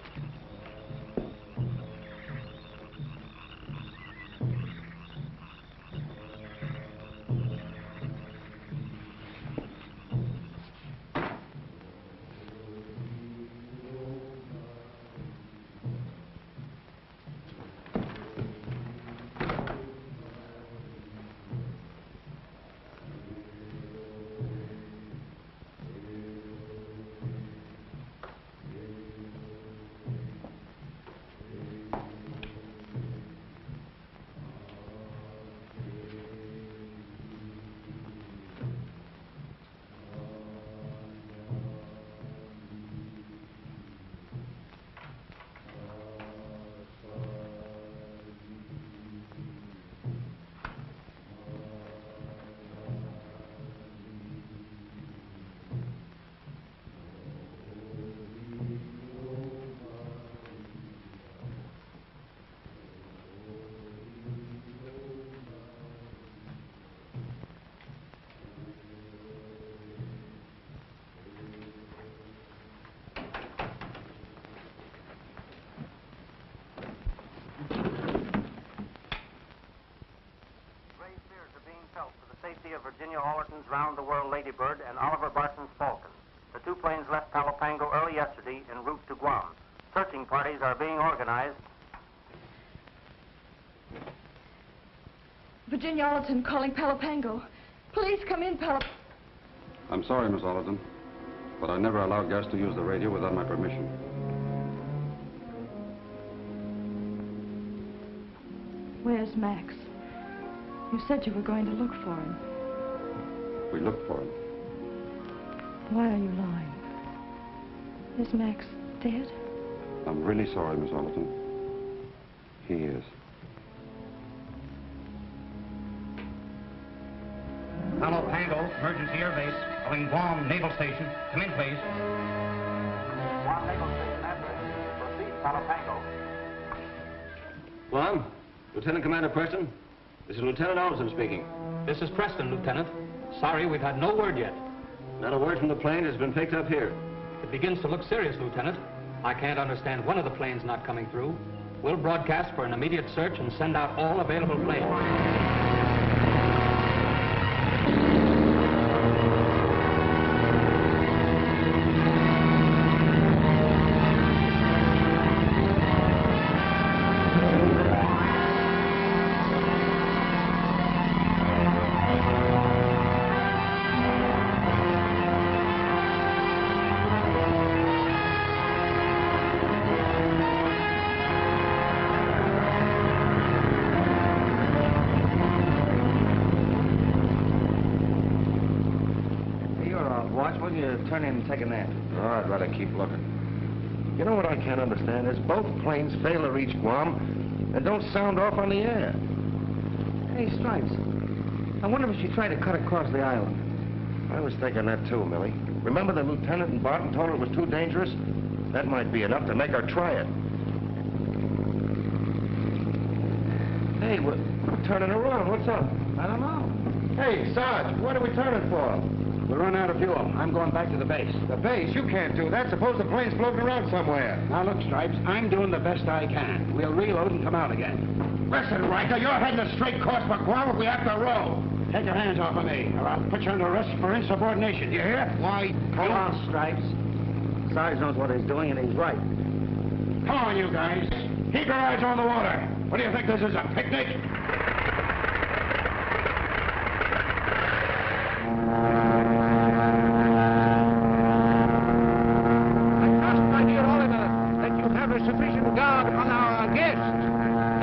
Of Virginia Ollerton's round-the-world Ladybird and Oliver Barton's Falcon. The two planes left Palo Pango early yesterday en route to Guam. Searching parties are being organized. Virginia Ollerton calling Palo Pango. Please come in, Palo... I'm sorry, Miss Ollerton, but I never allow guests to use the radio without my permission. Where's Max? You said you were going to look for him. We looked for him. Why are you lying? Is Max dead? I'm really sorry, Miss Alderton. He is. Palo Pango, emergency air base, calling Guam Naval Station. Come in, please. Guam Naval Station answering. Proceed, Palo Pango. Guam, Lieutenant Commander Preston. This is Lieutenant Olson speaking. This is Preston, Lieutenant. Sorry, we've had no word yet. Not a word from the plane has been picked up here. It begins to look serious, Lieutenant. I can't understand one of the planes not coming through. We'll broadcast for an immediate search and send out all available planes. Turn in and take a nap. Oh, I'd rather keep looking. You know what I can't understand is both planes fail to reach Guam and don't sound off on the air. Hey, Stripes, I wonder if she tried to cut across the island. I was thinking that too, Millie. Remember the lieutenant and Barton told her it was too dangerous? That might be enough to make her try it. Hey, we're turning around. What's up? I don't know. Hey, Sarge, what are we turning for? We're running out of fuel. I'm going back to the base. The base? You can't do that. Suppose the plane's floating around somewhere. Now, look, Stripes, I'm doing the best I can. We'll reload and come out again. Listen, Riker, you're heading a straight course for Guam if we have to row. Take your hands off of me, or I'll put you under arrest for insubordination. You hear? Why, Come on, Stripes. Sarge knows what he's doing, and he's right. Come on, you guys. Keep your eyes on the water. What do you think this is, a picnic? Sufficient guard on our guests.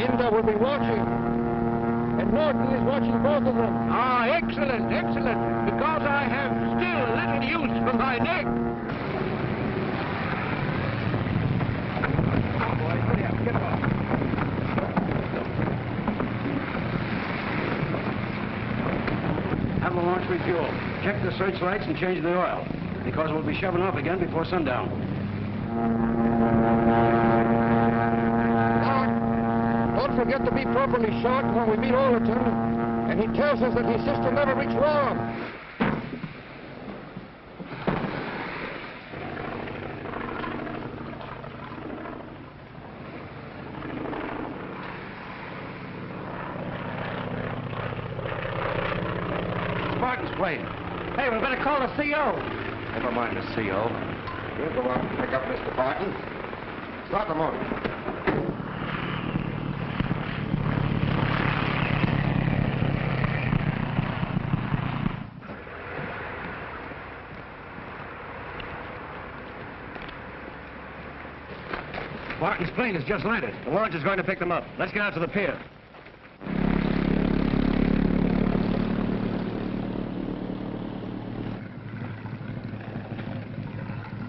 Inga will be watching. And Norton is watching both of them. Ah, excellent, excellent. Because I have still little use for my neck. Come on, boys. Hurry up. Get off. Have the launch refuel. Check the searchlights and change the oil. Because we'll be shoving off again before sundown. Don't forget to be properly shot when we meet Overton. And he tells us that his sister never reached Guam. Barton's plane. Hey, we better call the CO. Never mind the CO. We'll go out and pick up Mr. Barton. Start the motor. Barton's plane has just landed. The launch is going to pick them up. Let's get out to the pier.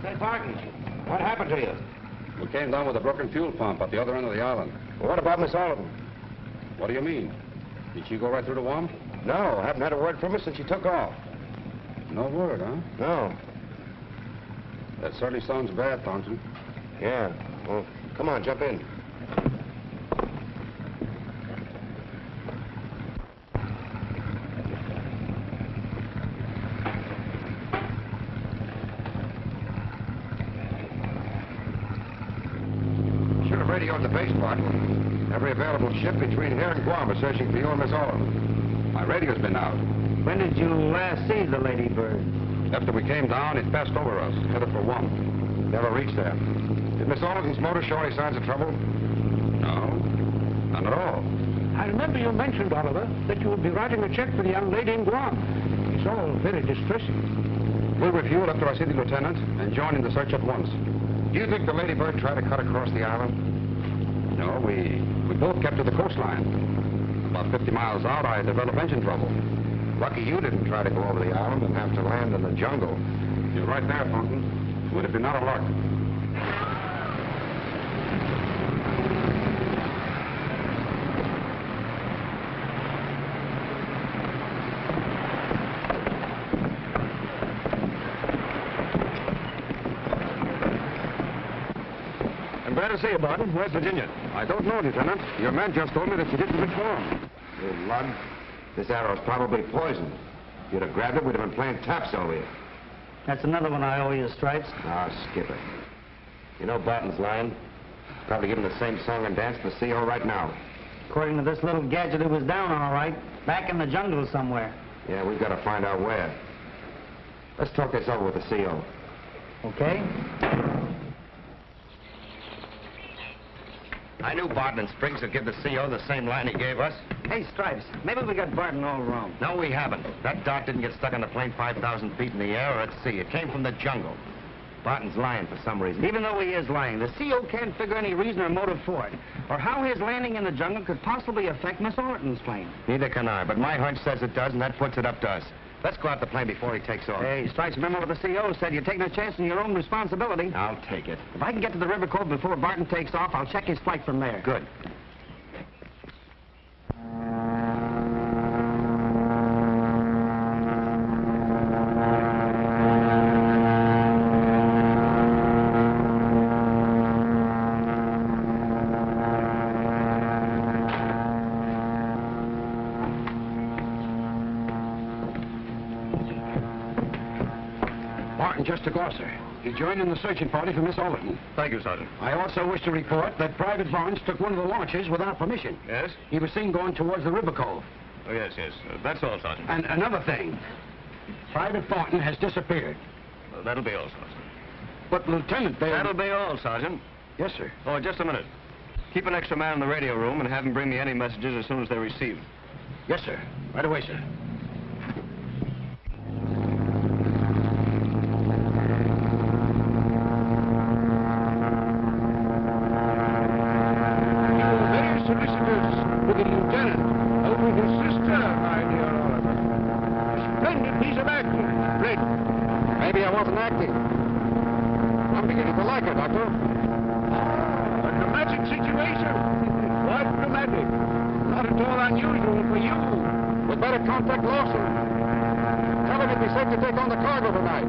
Hey, Barton, what happened to you? We came down with a broken fuel pump at the other end of the island. Well, what about Miss Alderton? What do you mean? Did she go right through the Guam? No, haven't had a word from her since she took off. No word, huh? No. That certainly sounds bad, Thornton. Yeah. Well, come on, jump in. Should have radioed the base, Barton. Every available ship between here and Guam is searching for you and Miss Alderton. My radio's been out. When did you last see the Lady Bird? After we came down, it passed over us, headed for Guam. Never reached there. Did Miss Alderton's motor show any signs of trouble? No, none at all. I remember you mentioned, Oliver, that you would be writing a check for the young lady in Guam. It's all very distressing. We'll refuel after I see the lieutenant and join in the search at once. Do you think the Lady Bird tried to cut across the island? No, we both kept to the coastline. About 50 miles out, I developed engine trouble. Lucky you didn't try to go over the island and have to land in the jungle. You're right there, Thornton. Would have been out of luck. to see you, Barton. Where's Virginia? I don't know, Lieutenant. Your man just told me that she didn't reform. You lug. This arrow's probably poisoned. If you'd have grabbed it, we'd have been playing taps over you. That's another one I owe you, Stripes. Ah, skip it. You know Barton's lying. Probably giving the same song and dance to the CO right now. According to this little gadget, he was down all right. Back in the jungle somewhere. Yeah, we've got to find out where. Let's talk this over with the CO. Okay? I knew Barton and Spriggs would give the CO the same line he gave us. Hey, Stripes, maybe we got Barton all wrong. No, we haven't. That dart didn't get stuck on the plane 5,000 feet in the air or at sea. It came from the jungle. Barton's lying for some reason. Even though he is lying, the CO can't figure any reason or motive for it, or how his landing in the jungle could possibly affect Miss Orton's plane. Neither can I, but my hunch says it does, and that puts it up to us. Let's go out the plane before he takes off. Hey, Stripes, remember what the CO said. You're taking a chance on your own responsibility. I'll take it. If I can get to the river cove before Barton takes off, I'll check his flight from there. Good. Just a glosser. He joined in the searching party for Miss Overton. Thank you, Sergeant. I also wish to report that Private Barnes took one of the launches without permission. Yes? He was seen going towards the river cove. Oh, yes, yes. That's all, Sergeant. And another thing. Private Thornton has disappeared. That'll be all, Sergeant. But, Lieutenant, they... That'll be all, Sergeant. Yes, sir. Oh, just a minute. Keep an extra man in the radio room and have him bring me any messages as soon as they're received. Yes, sir. Right away, sir. Contact Lawson. Tell him it'd be safe to take on the cargo tonight.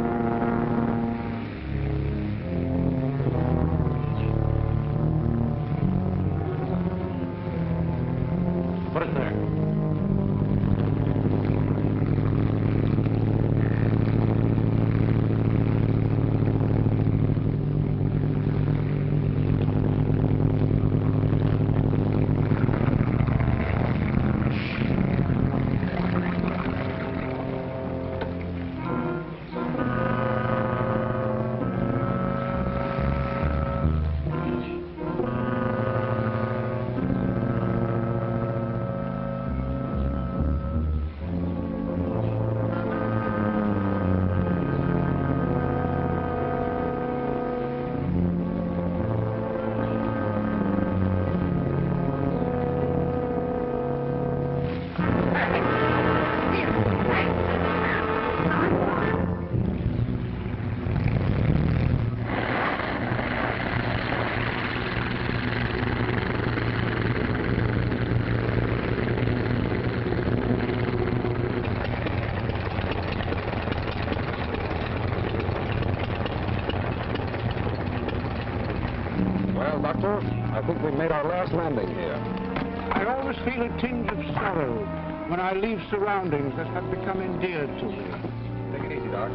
Put it there. Doctor, I think we've made our last landing here. I always feel a tinge of sorrow when I leave surroundings that have become endeared to me. Take it easy, Doc.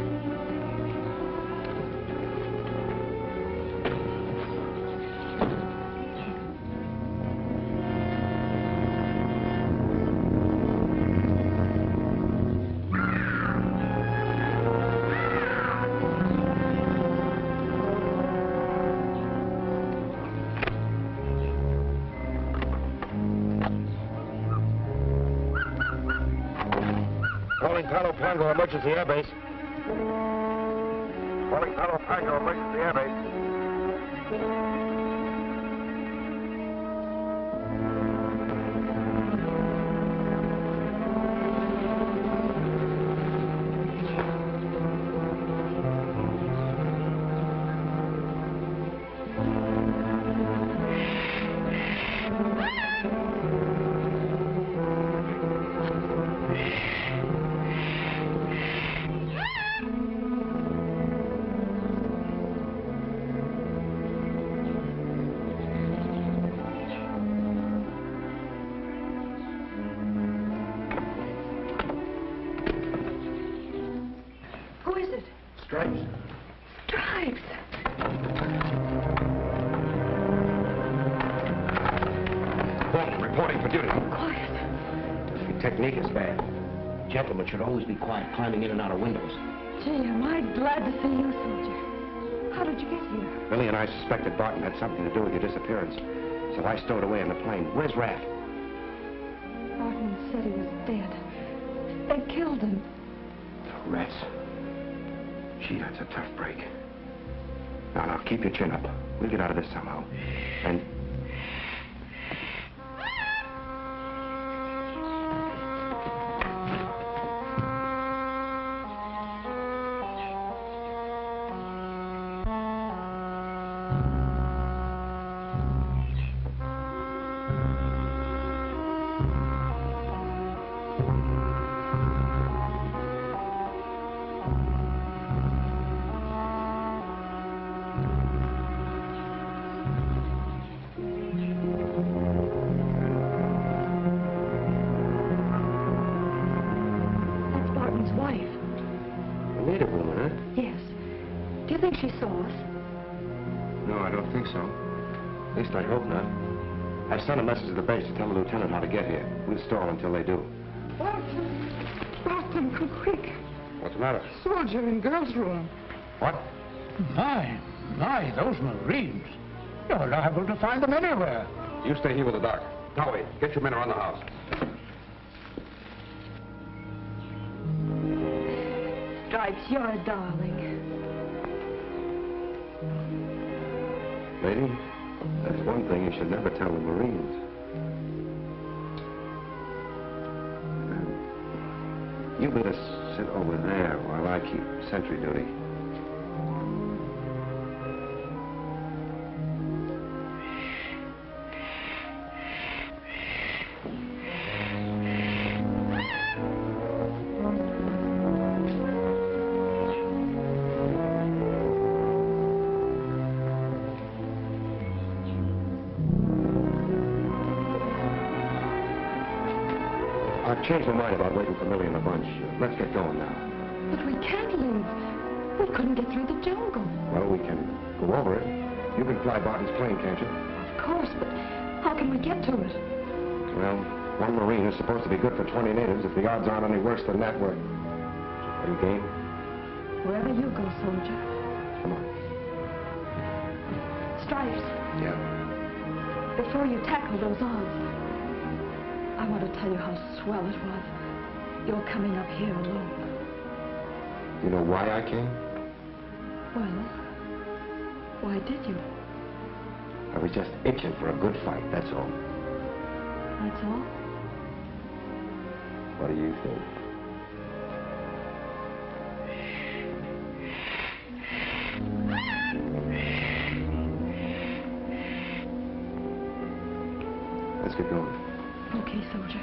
Palo Pango Emergency Airbase. Calling Palo Pango Emergency Airbase. Stripes. Stripes! Bolton, reporting for duty. Quiet. Your technique is bad. Gentlemen should always be quiet, climbing in and out of windows. Gee, am I glad to see you, soldier. How did you get here? Billy and I suspected Barton had something to do with your disappearance. So I stowed away in the plane. Where's Raff? Barton said he was dead. They killed him. The rats. Gee, that's a tough break. Now, keep your chin up. We'll get out of this somehow. And... She saw us. No, I don't think so. At least I hope not. I've sent a message to the base to tell the lieutenant how to get here. We'll stall until they do. Barton, come quick. What's the matter? Soldier in girl's room. What? My, those Marines. You're liable to find them anywhere. You stay here with the doc. Towie, get your men around the house. Stripes, you're a darling. Lady, that's one thing you should never tell the Marines. You better sit over there while I keep sentry duty. I've changed my mind about waiting for Millie and the bunch. Let's get going now. But we can't leave. We couldn't get through the jungle. Well, we can go over it. You can fly Barton's plane, can't you? Of course, but how can we get to it? Well, one Marine is supposed to be good for 20 natives. If the odds aren't any worse than that, are you game? Wherever you go, soldier. Come on. Stripes. Yeah. Before you tackle those odds, I want to tell you how swell it was. You're coming up here alone. You know why I came? Well, why did you? I was just itching for a good fight, that's all. That's all? What do you think? Let's get going. Okay, soldier.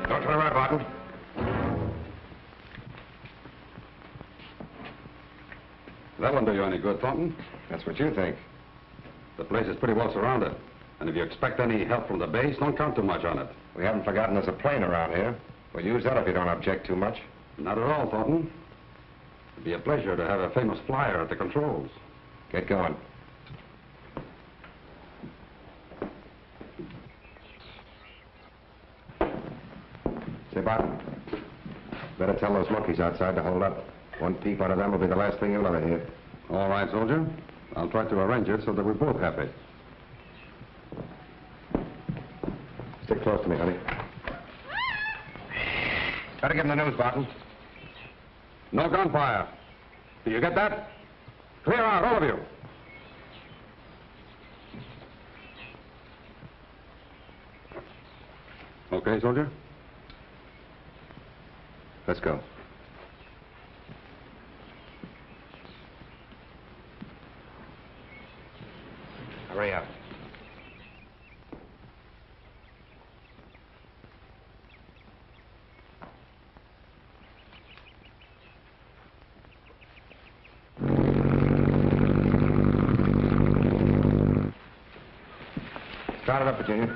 Don't turn around, Barton. That won't do you any good, Thornton. That's what you think. The place is pretty well surrounded. And if you expect any help from the base, don't count too much on it. We haven't forgotten there's a plane around here. We'll use that if you don't object too much. Not at all, Thornton. It'd be a pleasure to have a famous flyer at the controls. Get going. Say, Barton, better tell those monkeys outside to hold up. One peep out of them will be the last thing you'll ever hear. All right, soldier. I'll try to arrange it so that we're both happy. Stick close to me, honey. Better give them the news, Barton. No gunfire. Do you get that? Clear out, all of you. Okay, soldier? Let's go. Hurry up. Start it up, Virginia.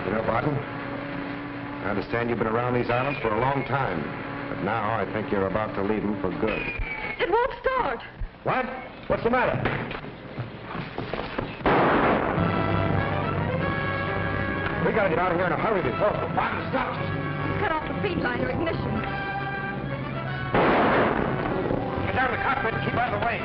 You know, Barton, I understand you've been around these islands for a long time, but now I think you're about to leave them for good. It won't start. What? What's the matter? We gotta get out of here in a hurry before Barton stops us. Cut off the feed liner ignition. Get down to the cockpit and keep out of the way.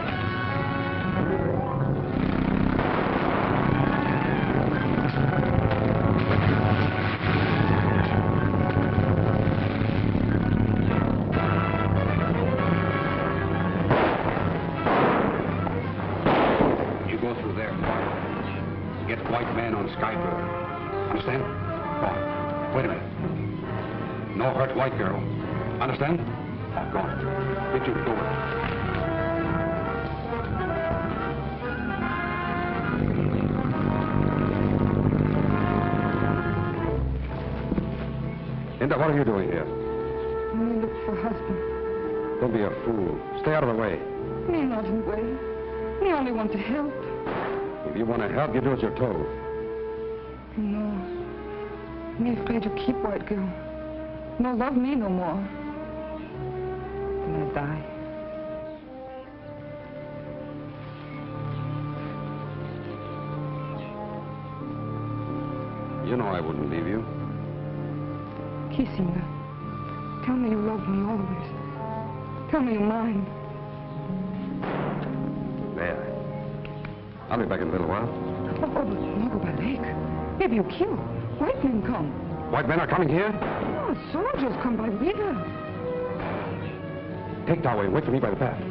You go through there, Barton. Get white man on Skybird. Understand? Go on. Wait a minute. No hurt white girl. Understand? Go on. Get you to door. Linda, what are you doing here? Me look for husband. Don't be a fool. Stay out of the way. Me not in way. Me only want to help. If you want to help, you do as you're told. No. Me afraid you keep white girl. No love me no more. When I die. You know I wouldn't leave you. Kissing her. Tell me you love me always. Tell me you're mine. May I? I'll be back in a little while. Oh, but no go by lake. Maybe you kill. White men come. White men are coming here? Oh, soldiers come by river. Take that way and wait for me by the path.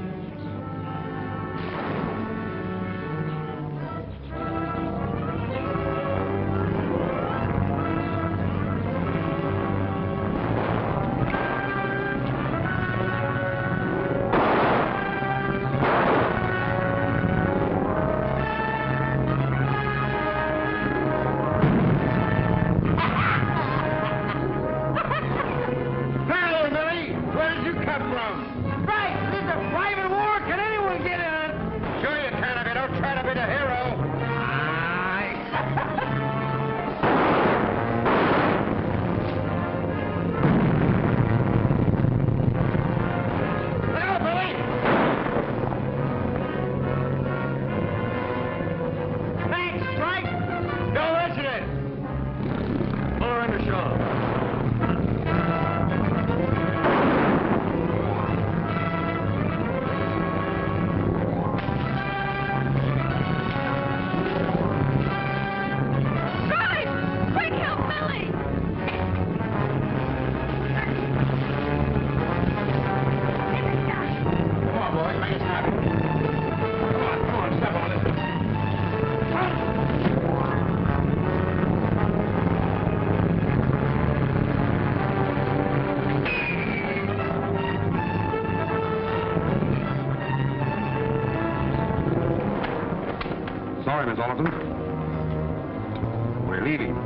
Sorry, Miss Alderton. We're leaving.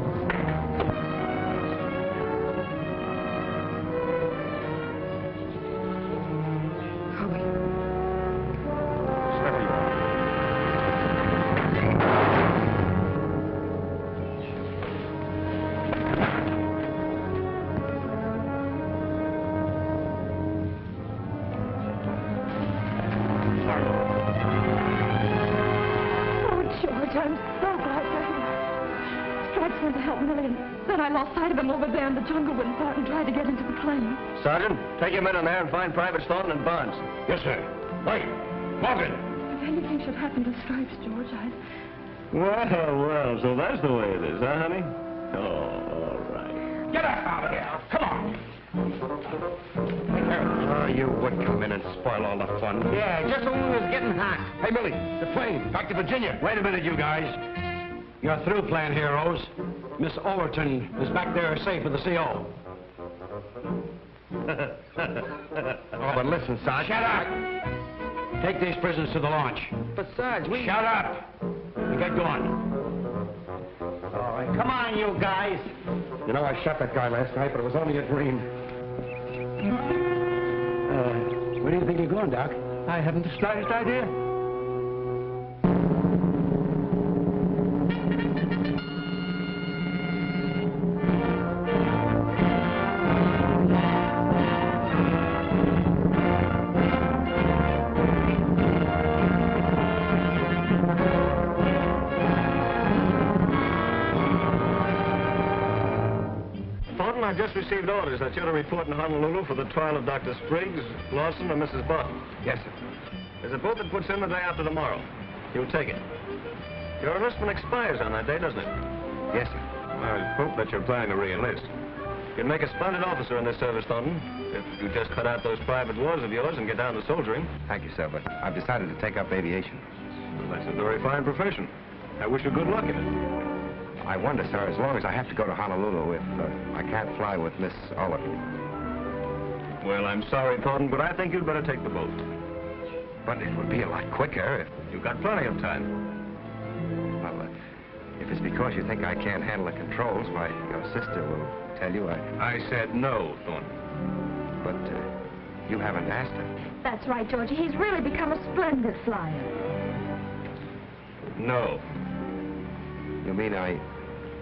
Over there in the jungle when Barton tried to get into the plane. Sergeant, take your men in there and find Private Stone and Barnes. Yes, sir. Right. Morgan. If anything should happen to Stripes, George, Well, so that's the way it is, huh, honey? Oh, all right. Get us out of here. Come on. Oh, you would come in and spoil all the fun. Yeah, just when we was getting hot. Hey, Millie, the plane, back to Virginia. Wait a minute, you guys. You're through plan heroes. Miss Overton is back there safe with the CO. Oh, but listen, Sarge. Shut up! Take these prisoners to the launch. But, Sarge, we... Shut up! And get going. All right, come on, you guys. You know, I shot that guy last night, but it was only a dream. Where do you think you're going, Doc? I haven't the slightest idea. Thornton, I've just received orders that you're to report in Honolulu for the trial of Dr. Spriggs, Lawson, and Mrs. Barton. Yes, sir. There's a boat that puts in the day after tomorrow. You'll take it. Your enlistment expires on that day, doesn't it? Yes, sir. I hope that you're planning to re-enlist. You'd make a splendid officer in this service, Thornton, if you just cut out those private wars of yours and get down to soldiering. Thank you, sir, but I've decided to take up aviation. Well, that's a very fine profession. I wish you good luck in it. I wonder, sir, as long as I have to go to Honolulu, if I can't fly with Miss Oliver. Well, I'm sorry, Thornton, but I think you'd better take the boat. But it would be a lot quicker if... You've got plenty of time. Well, if it's because you think I can't handle the controls, why, your sister will tell you I said no, Thornton. But you haven't asked her. That's right, Georgie. He's really become a splendid flyer. No. You mean I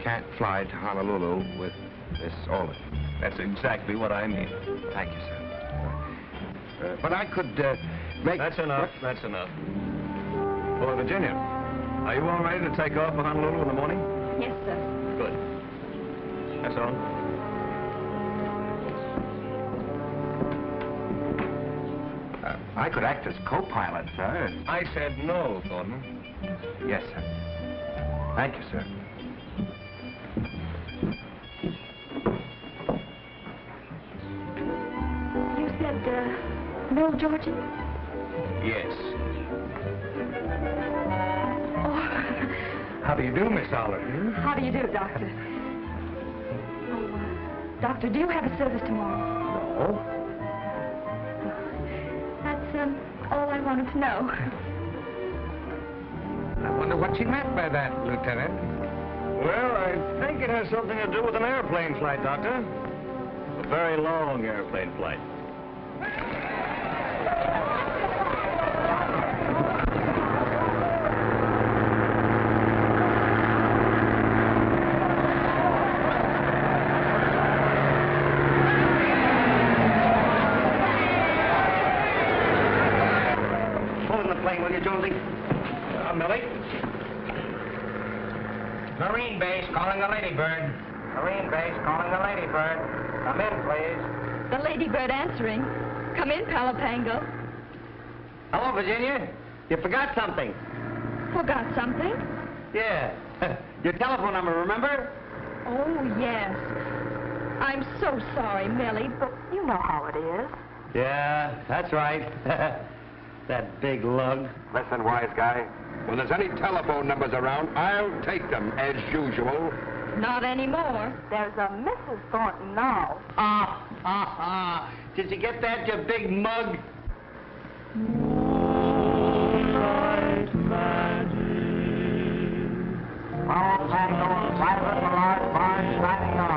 can't fly to Honolulu with Miss Oliver? That's exactly what I mean. Thank you, sir. But I could make... That's enough. That's enough. Boy, Virginia, are you all ready to take off for Honolulu in the morning? Yes, sir. Good. That's all. I could act as co-pilot, sir. I said no, Thornton. Yes, sir. Thank you, sir. You said, no, Georgie? Yes. Oh, How do you do, Miss Oliver? how do you do, Doctor? Oh, Doctor, do you have a service tomorrow? No. That's, all I wanted to know. I wonder what she meant by that, Lieutenant. Well, I think it has something to do with an airplane flight, Doctor. A very long airplane flight. Pull in the plane, will you, Jonesy? Millie? Marine base calling the Ladybird. Marine base calling the Ladybird. Come in, please. The Ladybird answering. Come in, Palapango. Hello, Virginia. You forgot something. Forgot something? Yeah. Your telephone number, remember? Oh, yes. I'm so sorry, Millie, but You know how it is. Yeah, that's right. That big lug. Listen, wise guy. When there's any telephone numbers around, I'll take them, as usual. not anymore. There's a Mrs. Thornton now. Did you get that, you big mug? All Tango, private large barge driving on.